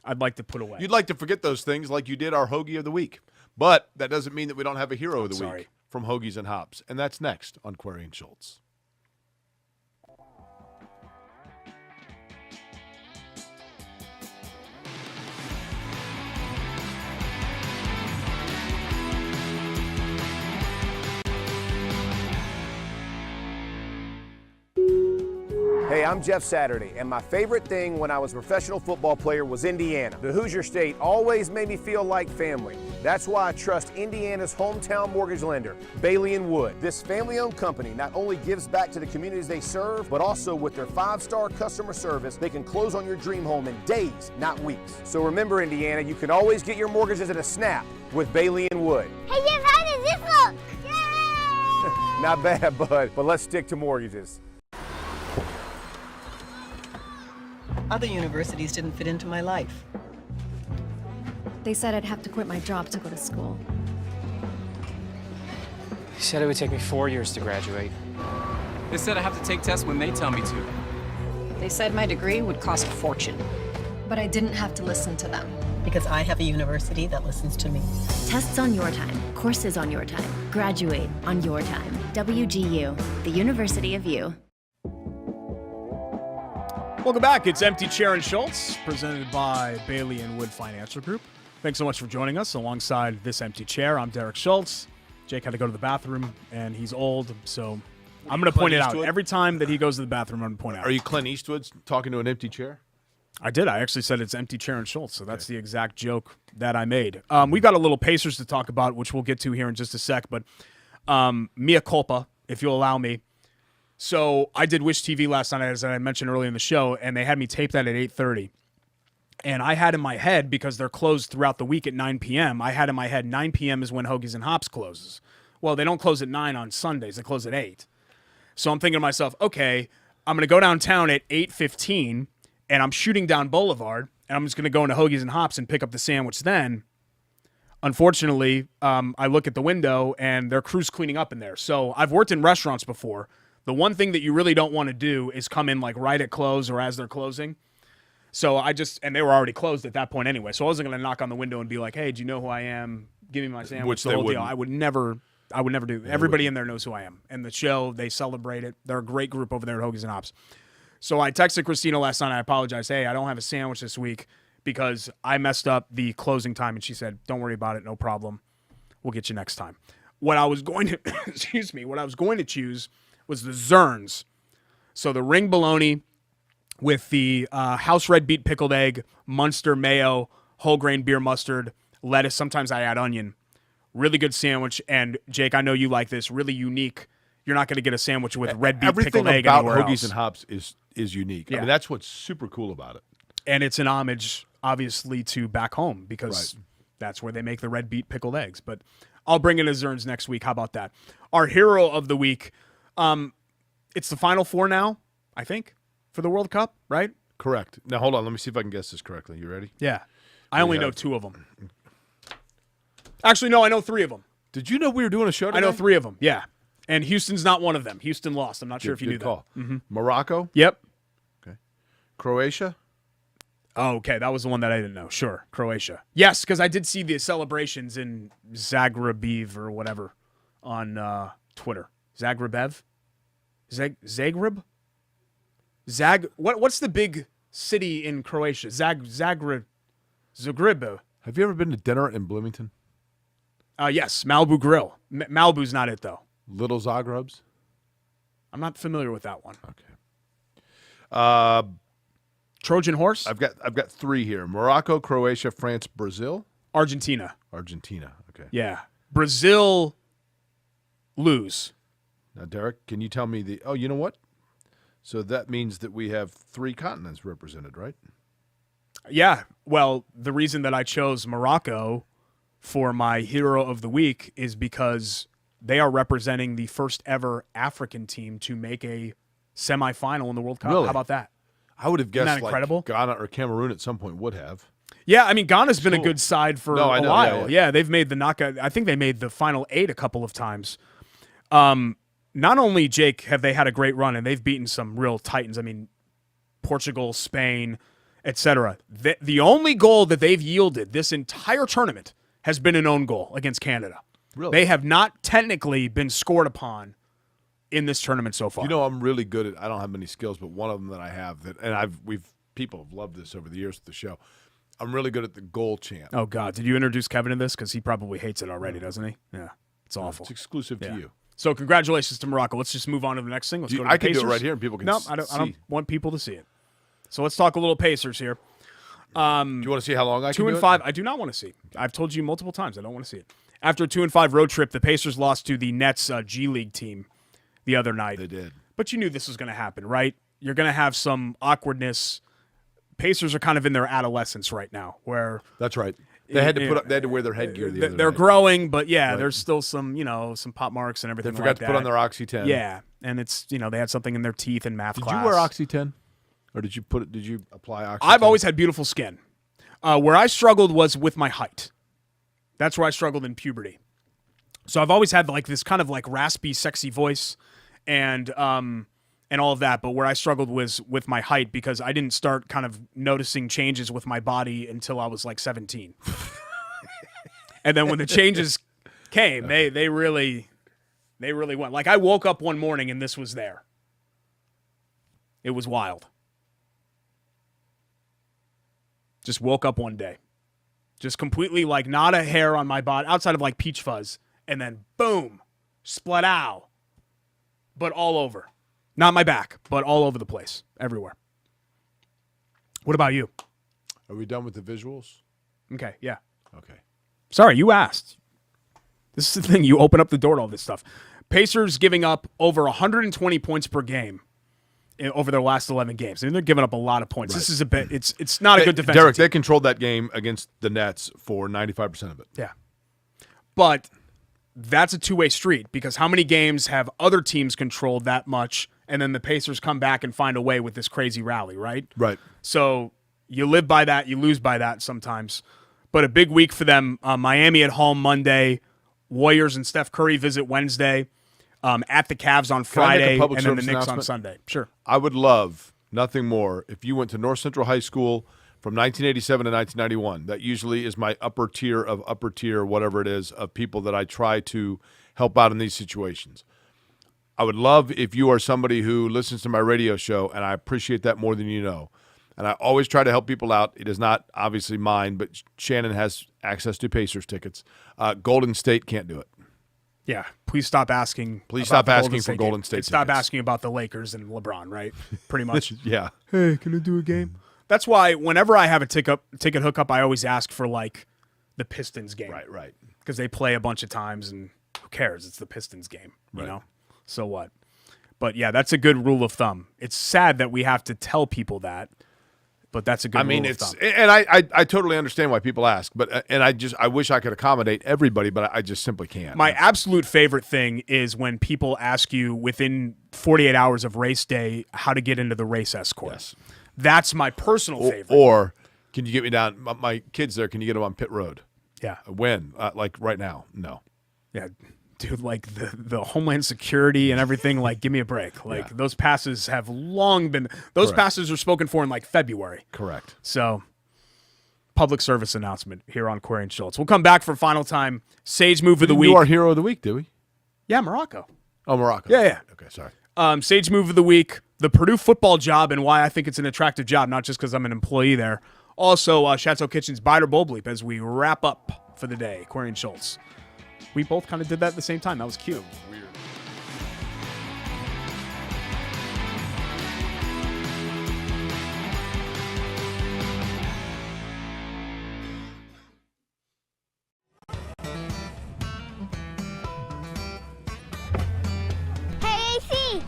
I'd like to put away. You'd like to forget those things like you did our Hoagie of the Week. But that doesn't mean that we don't have a hero of the week from Hoagies and Hops. And that's next on Query and Schultz. Hey Hey, I'm Jeff Saturday, and my favorite thing when I was a professional football player was Indiana. The Hoosier State always made me feel like family. That's why I trust Indiana's hometown mortgage lender, Bailey & Wood. This family-owned company not only gives back to the communities they serve, but also with their 5-star customer service, they can close on your dream home in days, not weeks. So remember, Indiana, you can always get your mortgages at a snap with Bailey & Wood. Hey, Jeff, how does this look? Yay! Not bad, bud, but let's stick to mortgages. Other universities didn't fit into my life. They said I'd have to quit my job to go to school. They said it would take me 4 years to graduate. They said I have to take tests when they tell me to. They said my degree would cost a fortune. But I didn't have to listen to them. Because I have a university that listens to me. Tests on your time, courses on your time, graduate on your time. WGU, the University of You. Welcome back. It's Empty Chair and Schultz, presented by Bailey & Wood Financial Group. Thanks so much for joining us alongside this empty chair. I'm Derek Schultz. Jake had to go to the bathroom, and he's old, so I'm going to point it out. Every time that he goes to the bathroom, I'm going to point it out. Are you Clint Eastwood talking to an empty chair? I did. I actually said it's Empty Chair and Schultz, so that's the exact joke that I made. We've got a little Pacers to talk about, which we'll get to here in just a sec, but mea culpa, if you'll allow me. So I did Wish TV last night, as I mentioned earlier in the show, and they had me tape that at 8:30. And I had in my head, because they're closed throughout the week at 9 p.m., I had in my head 9 p.m. is when Hoagies and Hops closes. Well, they don't close at 9 on Sundays. They close at 8. So I'm thinking to myself, okay, I'm going to go downtown at 8:15, and I'm shooting down Boulevard, and I'm just going to go into Hoagies and Hops and pick up the sandwich then. Unfortunately, I look at the window, and their crew's cleaning up in there. So I've worked in restaurants before. The one thing that you really don't want to do is come in like right at close or as they're closing. So and they were already closed at that point anyway. So I wasn't going to knock on the window and be like, hey, do you know who I am? Give me my sandwich, Which the they whole deal. wouldn't. I would never do. Everybody in there knows who I am. And the show, they celebrate it. They're a great group over there at Hoagies and Hops. So I texted Christina last night. I apologized. Hey, I don't have a sandwich this week because I messed up the closing time. And she said, don't worry about it. No problem. We'll get you next time. What I was going to, what I was going to choose was the Zerns. So the ring bologna with the house red beet pickled egg, Munster mayo, whole grain beer mustard, lettuce. Sometimes I add onion. Really good sandwich. And Jake, I know you like this. Really unique. You're not going to get a sandwich with red beet pickled egg anywhere else. Everything about Hoagies and Hops is unique. Yeah. I mean, that's what's super cool about it. And it's an homage, obviously, to back home because that's where they make the red beet pickled eggs. But I'll bring in a Zerns next week. How about that? Our hero of the week. It's the Final Four now, I think, for the World Cup, right? Correct. Now, hold on. Let me see if I can guess this correctly. You ready? Yeah. I only know 2 of them. Actually, no, I know 3 of them. Did you know we were doing a show today? I know 3 of them, yeah. And Houston's not one of them. Houston lost. I'm not sure if you knew call. that. Mm-hmm. Morocco? Yep. Okay. Croatia? Oh, okay. That was the one that I didn't know. Sure. Croatia. Yes, because I did see the celebrations in Zagreb or whatever on Twitter. Zagrebev? Zagreb? What's the big city in Croatia? Zagreb. Have you ever been to dinner in Bloomington? Yes, Malibu Grill. Malibu's not it, though. Little Zagrebs? I'm not familiar with that one. Okay. Trojan Horse? I've got 3 here. Morocco, Croatia, France, Brazil. Argentina. Okay. Yeah. Brazil lose. Now, Derek, can you tell me oh, you know what? So that means that we have 3 continents represented, right? Yeah. Well, the reason that I chose Morocco for my hero of the week is because they are representing the first ever African team to make a semifinal in the World Cup. Really? How about that? I would have guessed Isn't that incredible? like Ghana or Cameroon at some point would have. Yeah, I mean, Ghana's been a good side for a while. Yeah. They've made the knockout. I think they made the final 8 a couple of times. Not only, Jake, have they had a great run, and they've beaten some real titans. I mean, Portugal, Spain, etc. The only goal that they've yielded this entire tournament has been an own goal against Canada. Really? They have not technically been scored upon in this tournament so far. You know, I'm really good at. I don't have many skills, but one of them that I have people have loved this over the years of the show. I'm really good at the goal chant. Oh God, did you introduce Kevin to this? Because he probably hates it already, doesn't he? Yeah, it's awful. It's exclusive to you. So congratulations to Morocco. Let's just move on to the next thing. Let's go to the I can Pacers. do it right here, and people can No, see. I don't want people to see it. So let's talk a little Pacers here. Do you want to see how long I can 2 do and it? 5. I do not want to see. I've told you multiple times I don't want to see it. After a 2-5 road trip, the Pacers lost to the Nets G League team the other night. They did. But you knew this was going to happen, right? You're going to have some awkwardness. Pacers are kind of in their adolescence right now, where That's right. They had to they had to wear their headgear the other they're night. growing, but yeah, Right. there's still some some pop marks and everything. They forgot like to put on that. their Oxy-10. Yeah, and it's they had something in their teeth in math class. Did you wear Oxy-10, or did you apply Oxy-10? I've always had beautiful skin. Where I struggled was with my height. That's where I struggled in puberty. So I've always had like this kind of like raspy, sexy voice, and all of that. But where I struggled was with my height because I didn't start kind of noticing changes with my body until I was like 17. And then when the changes came, they really went. Like I woke up one morning and this was there. It was wild. Just woke up one day. Just completely like not a hair on my body outside of like peach fuzz. And then boom, split out. But all over. Not my back, but all over the place. Everywhere. What about you? Are we done with the visuals? Okay, yeah. Okay. Sorry, you asked. This is the thing. You open up the door to all this stuff. Pacers giving up over 120 points per game over their last 11 games. I mean, they're giving up a lot of points. Right. This is a bit. It's not a good defense. Derek, they controlled that game against the Nets for 95% of it. Yeah. But that's a two-way street because how many games have other teams controlled that much and then the Pacers come back and find a way with this crazy rally, right? Right. So you live by that, you lose by that sometimes. But a big week for them. Miami at home Monday. Warriors and Steph Curry visit Wednesday. At the Cavs on Friday, and then the Knicks on Sunday. Sure. I would love nothing more if you went to North Central High School from 1987 to 1991. That usually is my upper tier, whatever it is, of people that I try to help out in these situations. I would love if you are somebody who listens to my radio show, and I appreciate that more than you know. And I always try to help people out. It is not obviously mine, but Shannon has access to Pacers tickets. Golden State can't do it. Yeah, please stop asking. Please stop asking for Golden State Stop tickets. asking about the Lakers and LeBron, right? Pretty much. Yeah. Hey, can I do a game? That's why whenever I have a ticket hookup, I always ask for like the Pistons game. Right. Because they play a bunch of times, and who cares? It's the Pistons game, you know? So what? But yeah, that's a good rule of thumb. It's sad that we have to tell people that, but that's a good rule of thumb. And I totally understand why people ask, but I wish I could accommodate everybody, but I just simply can't. My absolute favorite thing is when people ask you within 48 hours of race day how to get into the race escort. Yes. That's my personal favorite. Or can you get me down? My kids there, can you get them on pit road? Yeah. When? Like right now? No. Yeah. Dude, like the Homeland Security and everything, like, give me a break. Like, those passes have long been – those passes are spoken for in, like, February. Correct. So, public service announcement here on Query and Schultz. We'll come back for final time. Sage Move of the Week. You are Hero of the Week, do we? Yeah, Morocco. Oh, Morocco. Yeah. Okay, sorry. Sage Move of the Week, the Purdue football job and why I think it's an attractive job, not just because I'm an employee there. Also, Chateau Kitchen's Bite or Bowl Bleep as we wrap up for the day. Query and Schultz. We both kind of did that at the same time. That was cute. Weird. Hey, AC!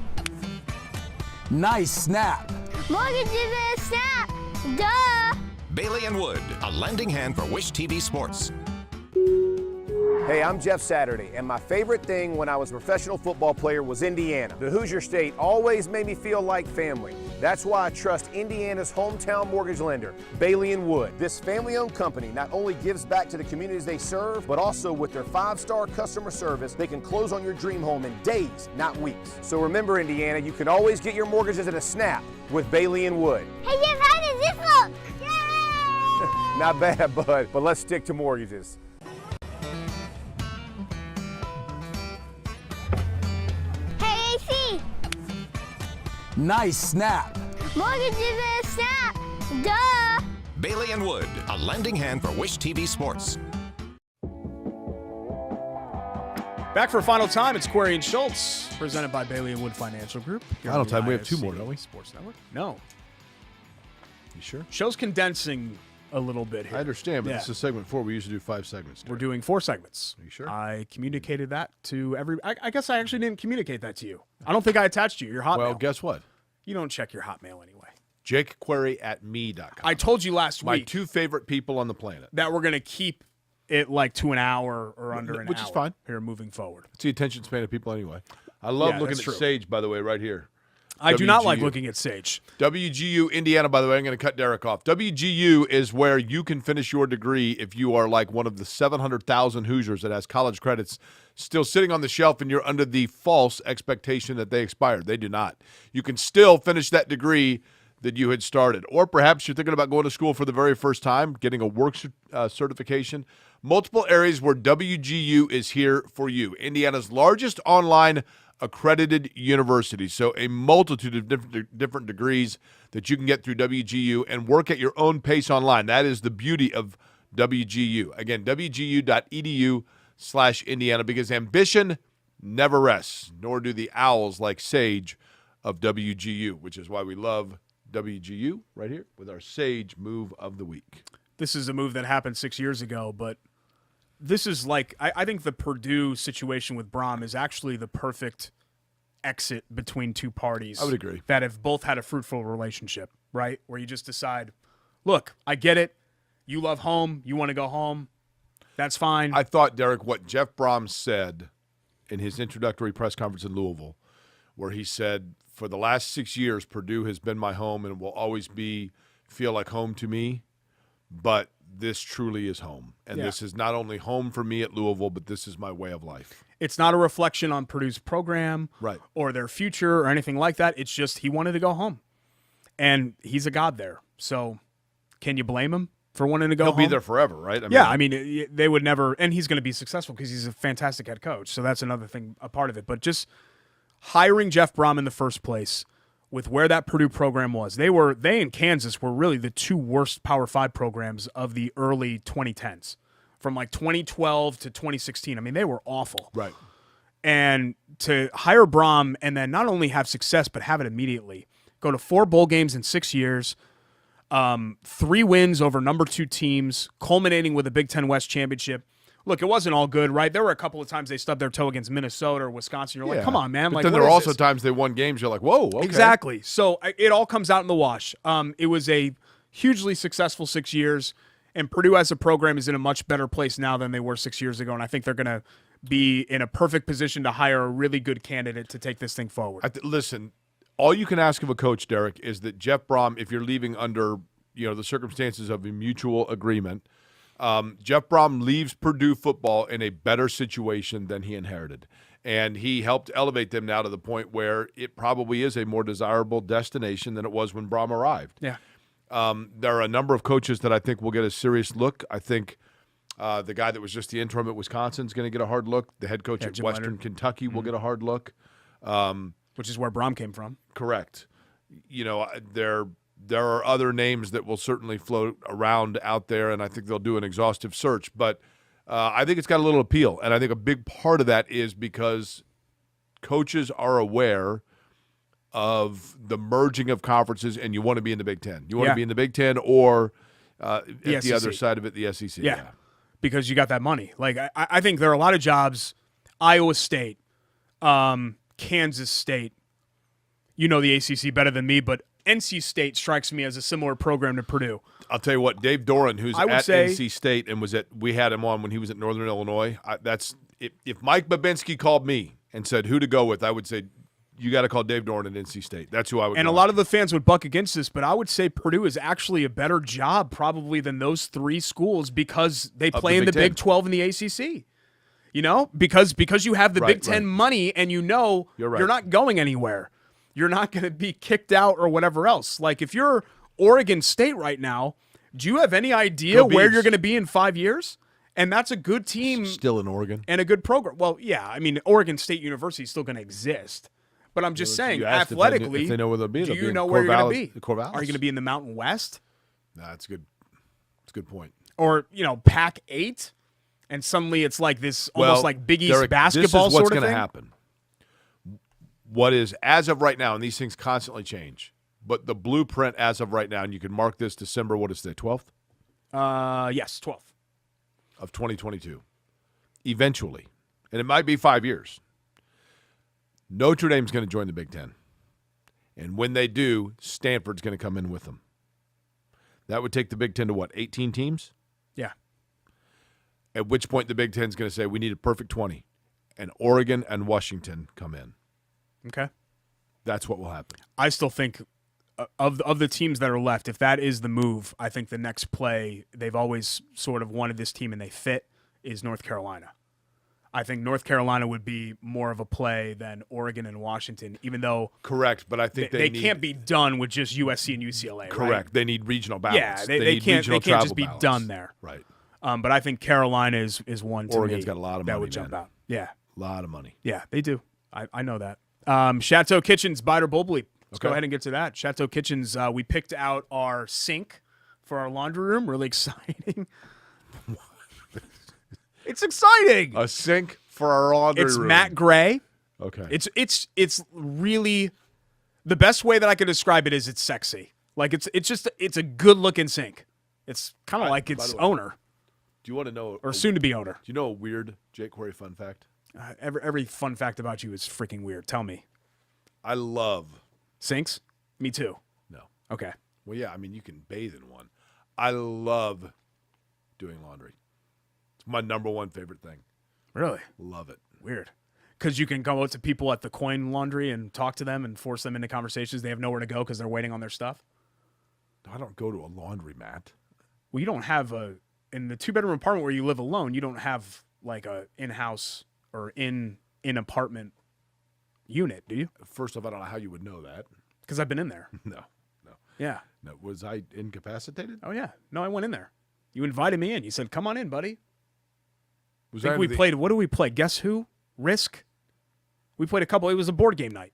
Nice snap. Mortgage is a snap! Duh! Bailey and Wood, a lending hand for Wish TV Sports. Hey, I'm Jeff Saturday, and my favorite thing when I was a professional football player was Indiana. The Hoosier State always made me feel like family. That's why I trust Indiana's hometown mortgage lender, Bailey & Wood. This family-owned company not only gives back to the communities they serve, but also with their 5-star customer service, they can close on your dream home in days, not weeks. So remember, Indiana, you can always get your mortgages at a snap with Bailey & Wood. Hey, Jeff, how does this look? Yay! Not bad, bud, but let's stick to mortgages. Hey, AC! Nice snap. Mortgage is a snap! Duh! Bailey and Wood, a lending hand for Wish TV Sports. Back for a final time. It's Query and Schultz, presented by Bailey and Wood Financial Group. Final time. We have 2 more, don't we? Sports Network. No. You sure? Show's condensing a little bit here. I understand, but this is segment 4. We usually do 5 segments. We're doing 4 segments. Are you sure? I communicated that to I guess I actually didn't communicate that to you. I don't think I attached you. Your Hotmail. Well, guess what? You don't check your Hotmail anyway. JakeQuery@me.com. I told you last My week 2 favorite people on the planet. that we're going to keep it like to an hour or under an hour. Which is fine. Here moving forward. It's the attention span of people anyway. I love looking that's at true. Sage, by the way, right here. I do not like WGU. looking at Sage. WGU, Indiana, by the way, I'm going to cut Derek off. WGU is where you can finish your degree if you are like one of the 700,000 Hoosiers that has college credits still sitting on the shelf and you're under the false expectation that they expired. They do not. You can still finish that degree that you had started. Or perhaps you're thinking about going to school for the very first time, getting a work certification. Multiple areas where WGU is here for you. Indiana's largest online accredited university. So a multitude of different degrees that you can get through WGU and work at your own pace online. That is the beauty of WGU. Again, wgu.edu/Indiana, because ambition never rests, nor do the owls like Sage of WGU, which is why we love WGU right here with our Sage move of the week. This is a move that happened 6 years ago, but this is like I think the Purdue situation with Braum is actually the perfect exit between two parties. I would agree. That have both had a fruitful relationship, right? Where you just decide, look, I get it. You love home. You want to go home. That's fine. I thought, Derek, what Jeff Braum said in his introductory press conference in Louisville, where he said, for the last 6 years, Purdue has been my home and will always feel like home to me, but this truly is home. And this is not only home for me at Louisville, but this is my way of life. It's not a reflection on Purdue's program or their future or anything like that. It's just he wanted to go home. And he's a god there. So can you blame him for wanting to go home? He'll be there forever, right? I mean, they would never – and he's going to be successful because he's a fantastic head coach. So that's another thing, a part of it. But just hiring Jeff Braum in the first place with where that Purdue program was. They in Kansas were really the 2 worst Power 5 programs of the early 2010s. From like 2012 to 2016. I mean, they were awful. Right. And to hire Braum and then not only have success, but have it immediately. Go to 4 bowl games in 6 years, 3 wins over number 2 teams, culminating with a Big Ten West championship. Look, it wasn't all good, right? There were a couple of times they stubbed their toe against Minnesota or Wisconsin. You're like, come on, man. But like, then there were also times they won games. You're like, whoa, okay. Exactly. So it all comes out in the wash. It was a hugely successful 6 years. And Purdue as a program is in a much better place now than they were 6 years ago. And I think they're going to be in a perfect position to hire a really good candidate to take this thing forward. Listen, all you can ask of a coach, Derek, is that Jeff Braum, if you're leaving under the circumstances of a mutual agreement, Jeff Braum leaves Purdue football in a better situation than he inherited. And he helped elevate them now to the point where it probably is a more desirable destination than it was when Braum arrived. Yeah. There are a number of coaches that I think will get a serious look. I think the guy that was just the interim at Wisconsin is going to get a hard look. The head coach at Jim Western Leonard. Kentucky will get a hard look. Which is where Braum came from. Correct. There are other names that will certainly float around out there, and I think they'll do an exhaustive search. But I think it's got a little appeal, and I think a big part of that is because coaches are aware of the merging of conferences, and you want to be in the Big Ten. You want to be in the Big Ten or at the other side of it, the SEC. Yeah, because you got that money. Like I think there are a lot of jobs, Iowa State, Kansas State, the ACC better than me, but NC State strikes me as a similar program to Purdue. I'll tell you what, Dave Doran, who's at say, NC State and we had him on when he was at Northern Illinois. If Mike Babinski called me and said who to go with, I would say you got to call Dave Doran at NC State. That's who I would. And go a lot of the fans would buck against this, but I would say Purdue is actually a better job probably than those 3 schools because they play in the Big 12 and the ACC. Because you have the Big Ten money and you're not going anywhere. You're not going to be kicked out or whatever else. Like if you're Oregon State right now, do you have any idea where you're going to be in 5 years? And that's a good team. Still in Oregon. And a good program. Well, yeah, I mean, Oregon State University is still going to exist. But I'm just saying, athletically, if they know where they'll be, do you know where you're going to be? Corvallis. Are you going to be in the Mountain West? Nah, that's good. That's a good point. Or, Pac-8? and suddenly it's like this almost like Big East Derek, basketball this is what's sort of thing? happen. What is, as of right now, and these things constantly change, but the blueprint as of right now, and you can mark this December, what is the 12th? Yes, 12th. Of 2022. Eventually, and it might be 5 years, Notre Dame's going to join the Big Ten. And when they do, Stanford's going to come in with them. That would take the Big Ten to what, 18 teams? Yeah. At which point the Big Ten's going to say, we need a perfect 20. And Oregon and Washington come in. Okay. That's what will happen. I still think of the teams that are left, if that is the move, I think the next play, they've always sort of wanted this team and they fit, is North Carolina. I think North Carolina would be more of a play than Oregon and Washington, even though correct, but I think they can't be done with just USC and UCLA. Correct. Right? They need regional balance. Yeah, they can't just be balance. done there. Right. But I think Carolina is one to Oregon's me got a lot of money, that would jump out. Yeah. A lot of money. Yeah, they do. I know that. Chateau Kitchens, Biter Bowl Bleep. Let's go ahead and get to that. Chateau Kitchens, we picked out our sink for our laundry room. Really exciting. It's exciting. A sink for our laundry room. It's matte gray. Okay. It's really the best way that I could describe it is it's sexy. Like it's a good looking sink. It's kind of like its owner. Do you want to know or soon to be owner? Do you know a weird Jake Quarry fun fact? Every fun fact about you is freaking weird. Tell me. I love sinks. Me too. No. Okay. Well, yeah. I mean, you can bathe in one. I love doing laundry. It's my number one favorite thing. Really? Love it. Weird. Because you can go out to people at the coin laundry and talk to them and force them into conversations. They have nowhere to go because they're waiting on their stuff. I don't go to a laundromat. Well, you don't have in the 2-bedroom apartment where you live alone, you don't have like a in-house or in apartment unit, do you? First off, I don't know how you would know that. Because I've been in there. No. Yeah. No. Was I incapacitated? Oh, yeah. No, I went in there. You invited me in. You said, come on in, buddy. Was I think we played, what did we play? Guess Who? Risk? We played a couple. It was a board game night.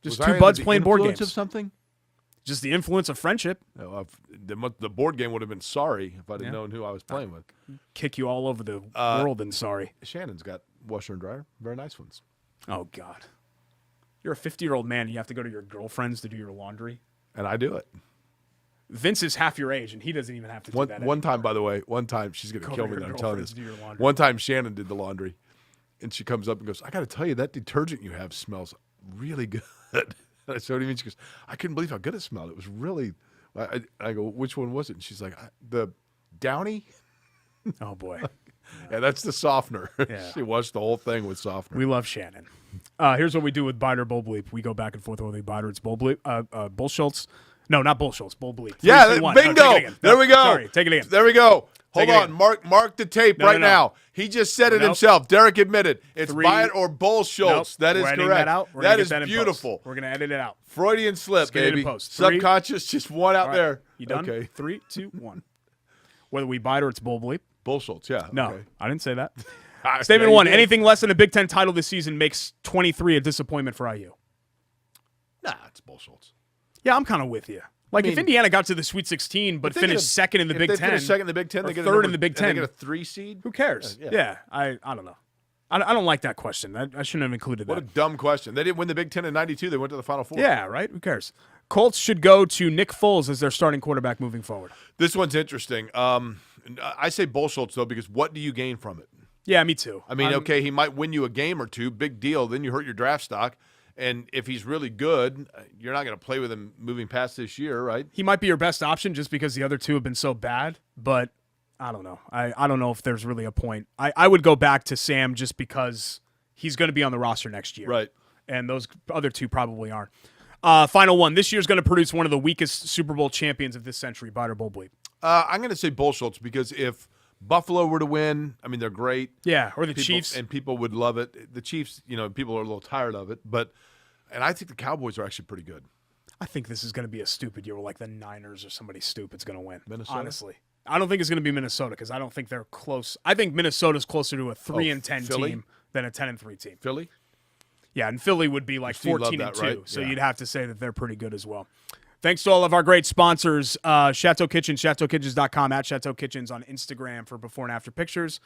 Just two buds playing board games. Of something? Just the influence of friendship. No, the board game would have been sorry if I didn't know who I was playing with. Kick you all over the world and sorry. Shannon's got washer and dryer. Very nice ones. Oh, God. You're a 50-year-old man and you have to go to your girlfriend's to do your laundry? And I do it. Vince is half your age, and he doesn't even have to do that. One time, by the way, she's going to kill me that I'm telling this. One time, Shannon did the laundry, and she comes up and goes, I got to tell you, that detergent you have smells really good. And I said, what do you mean? She goes, I couldn't believe how good it smelled. It was really, I go, which one was it? And she's like, the Downy? Oh, boy. Yeah, that's the softener. Yeah. She washed the whole thing with softener. We love Shannon. Here's what we do with Biter Bowl Bleep. We go back and forth with the Biter. It's Bowl Bleep. Bull Schultz. No, not Bull Schultz. Bull Bleep. 3, yeah, 2, 1. bingo. No, there we go. Sorry, take it again. There we go. Hold on. Again. Mark the tape now. He just said it himself. Derek admitted. It's Buy It or Bull Schultz. That is correct. That is beautiful. We're going to edit it out. Freudian slip, baby. Subconscious, just one out there. You done? Okay. 3, 2, 1. Whether we buy it or it's Bull Bleep. Bull Schultz, yeah. No, okay. I didn't say that. Statement 1. Anything less than a Big Ten title this season makes 23 a disappointment for IU. Nah, it's Bull Schultz. Yeah, I'm kind of with you. Like, if Indiana got to the Sweet 16 but finished second in the Big Ten. If they finish second in the Big Ten, they get third in the Big Ten. They get a 3 seed? Who cares? Yeah. I don't know. I don't like that question. I shouldn't have included that. What a dumb question. They didn't win the Big Ten in 92. They went to the Final Four. Yeah, right? Who cares? Colts should go to Nick Foles as their starting quarterback moving forward. This one's interesting. I say Bull Schultz, though, because what do you gain from it? Yeah, me too. I mean, okay, he might win you a game or two. Big deal. Then you hurt your draft stock. And if he's really good, you're not going to play with him moving past this year, right? He might be your best option just because the other two have been so bad. But I don't know. I don't know if there's really a point. I would go back to Sam just because he's going to be on the roster next year. Right. And those other two probably aren't. Final one. This year's going to produce one of the weakest Super Bowl champions of this century, Biter Bowl Bleep. I'm going to say Bull Schultz because if Buffalo were to win, I mean, they're great. Yeah, or the Chiefs. And people would love it. The Chiefs, people are a little tired of it. And I think the Cowboys are actually pretty good. I think this is going to be a stupid year where like the Niners or somebody stupid's going to win. Minnesota? Honestly. I don't think it's going to be Minnesota because I don't think they're close. I think Minnesota's closer to a 3-10 team than a 10-3 team. Philly? Yeah, and Philly would be like 14-2. Right? So yeah. you'd have to say that they're pretty good as well. Thanks to all of our great sponsors, Chateau Kitchen, chateaukitchens.com, at Chateau Kitchens on Instagram for before and after pictures.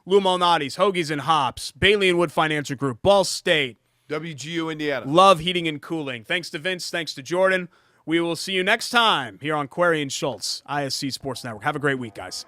Lou Malnati's, Hoagies and Hops, Bailey and Wood Financial Group, Ball State, WGU Indiana. Love Heating and Cooling. Thanks to Vince. Thanks to Jordan. We will see you next time here on Query and Schultz, ISC Sports Network. Have a great week, guys.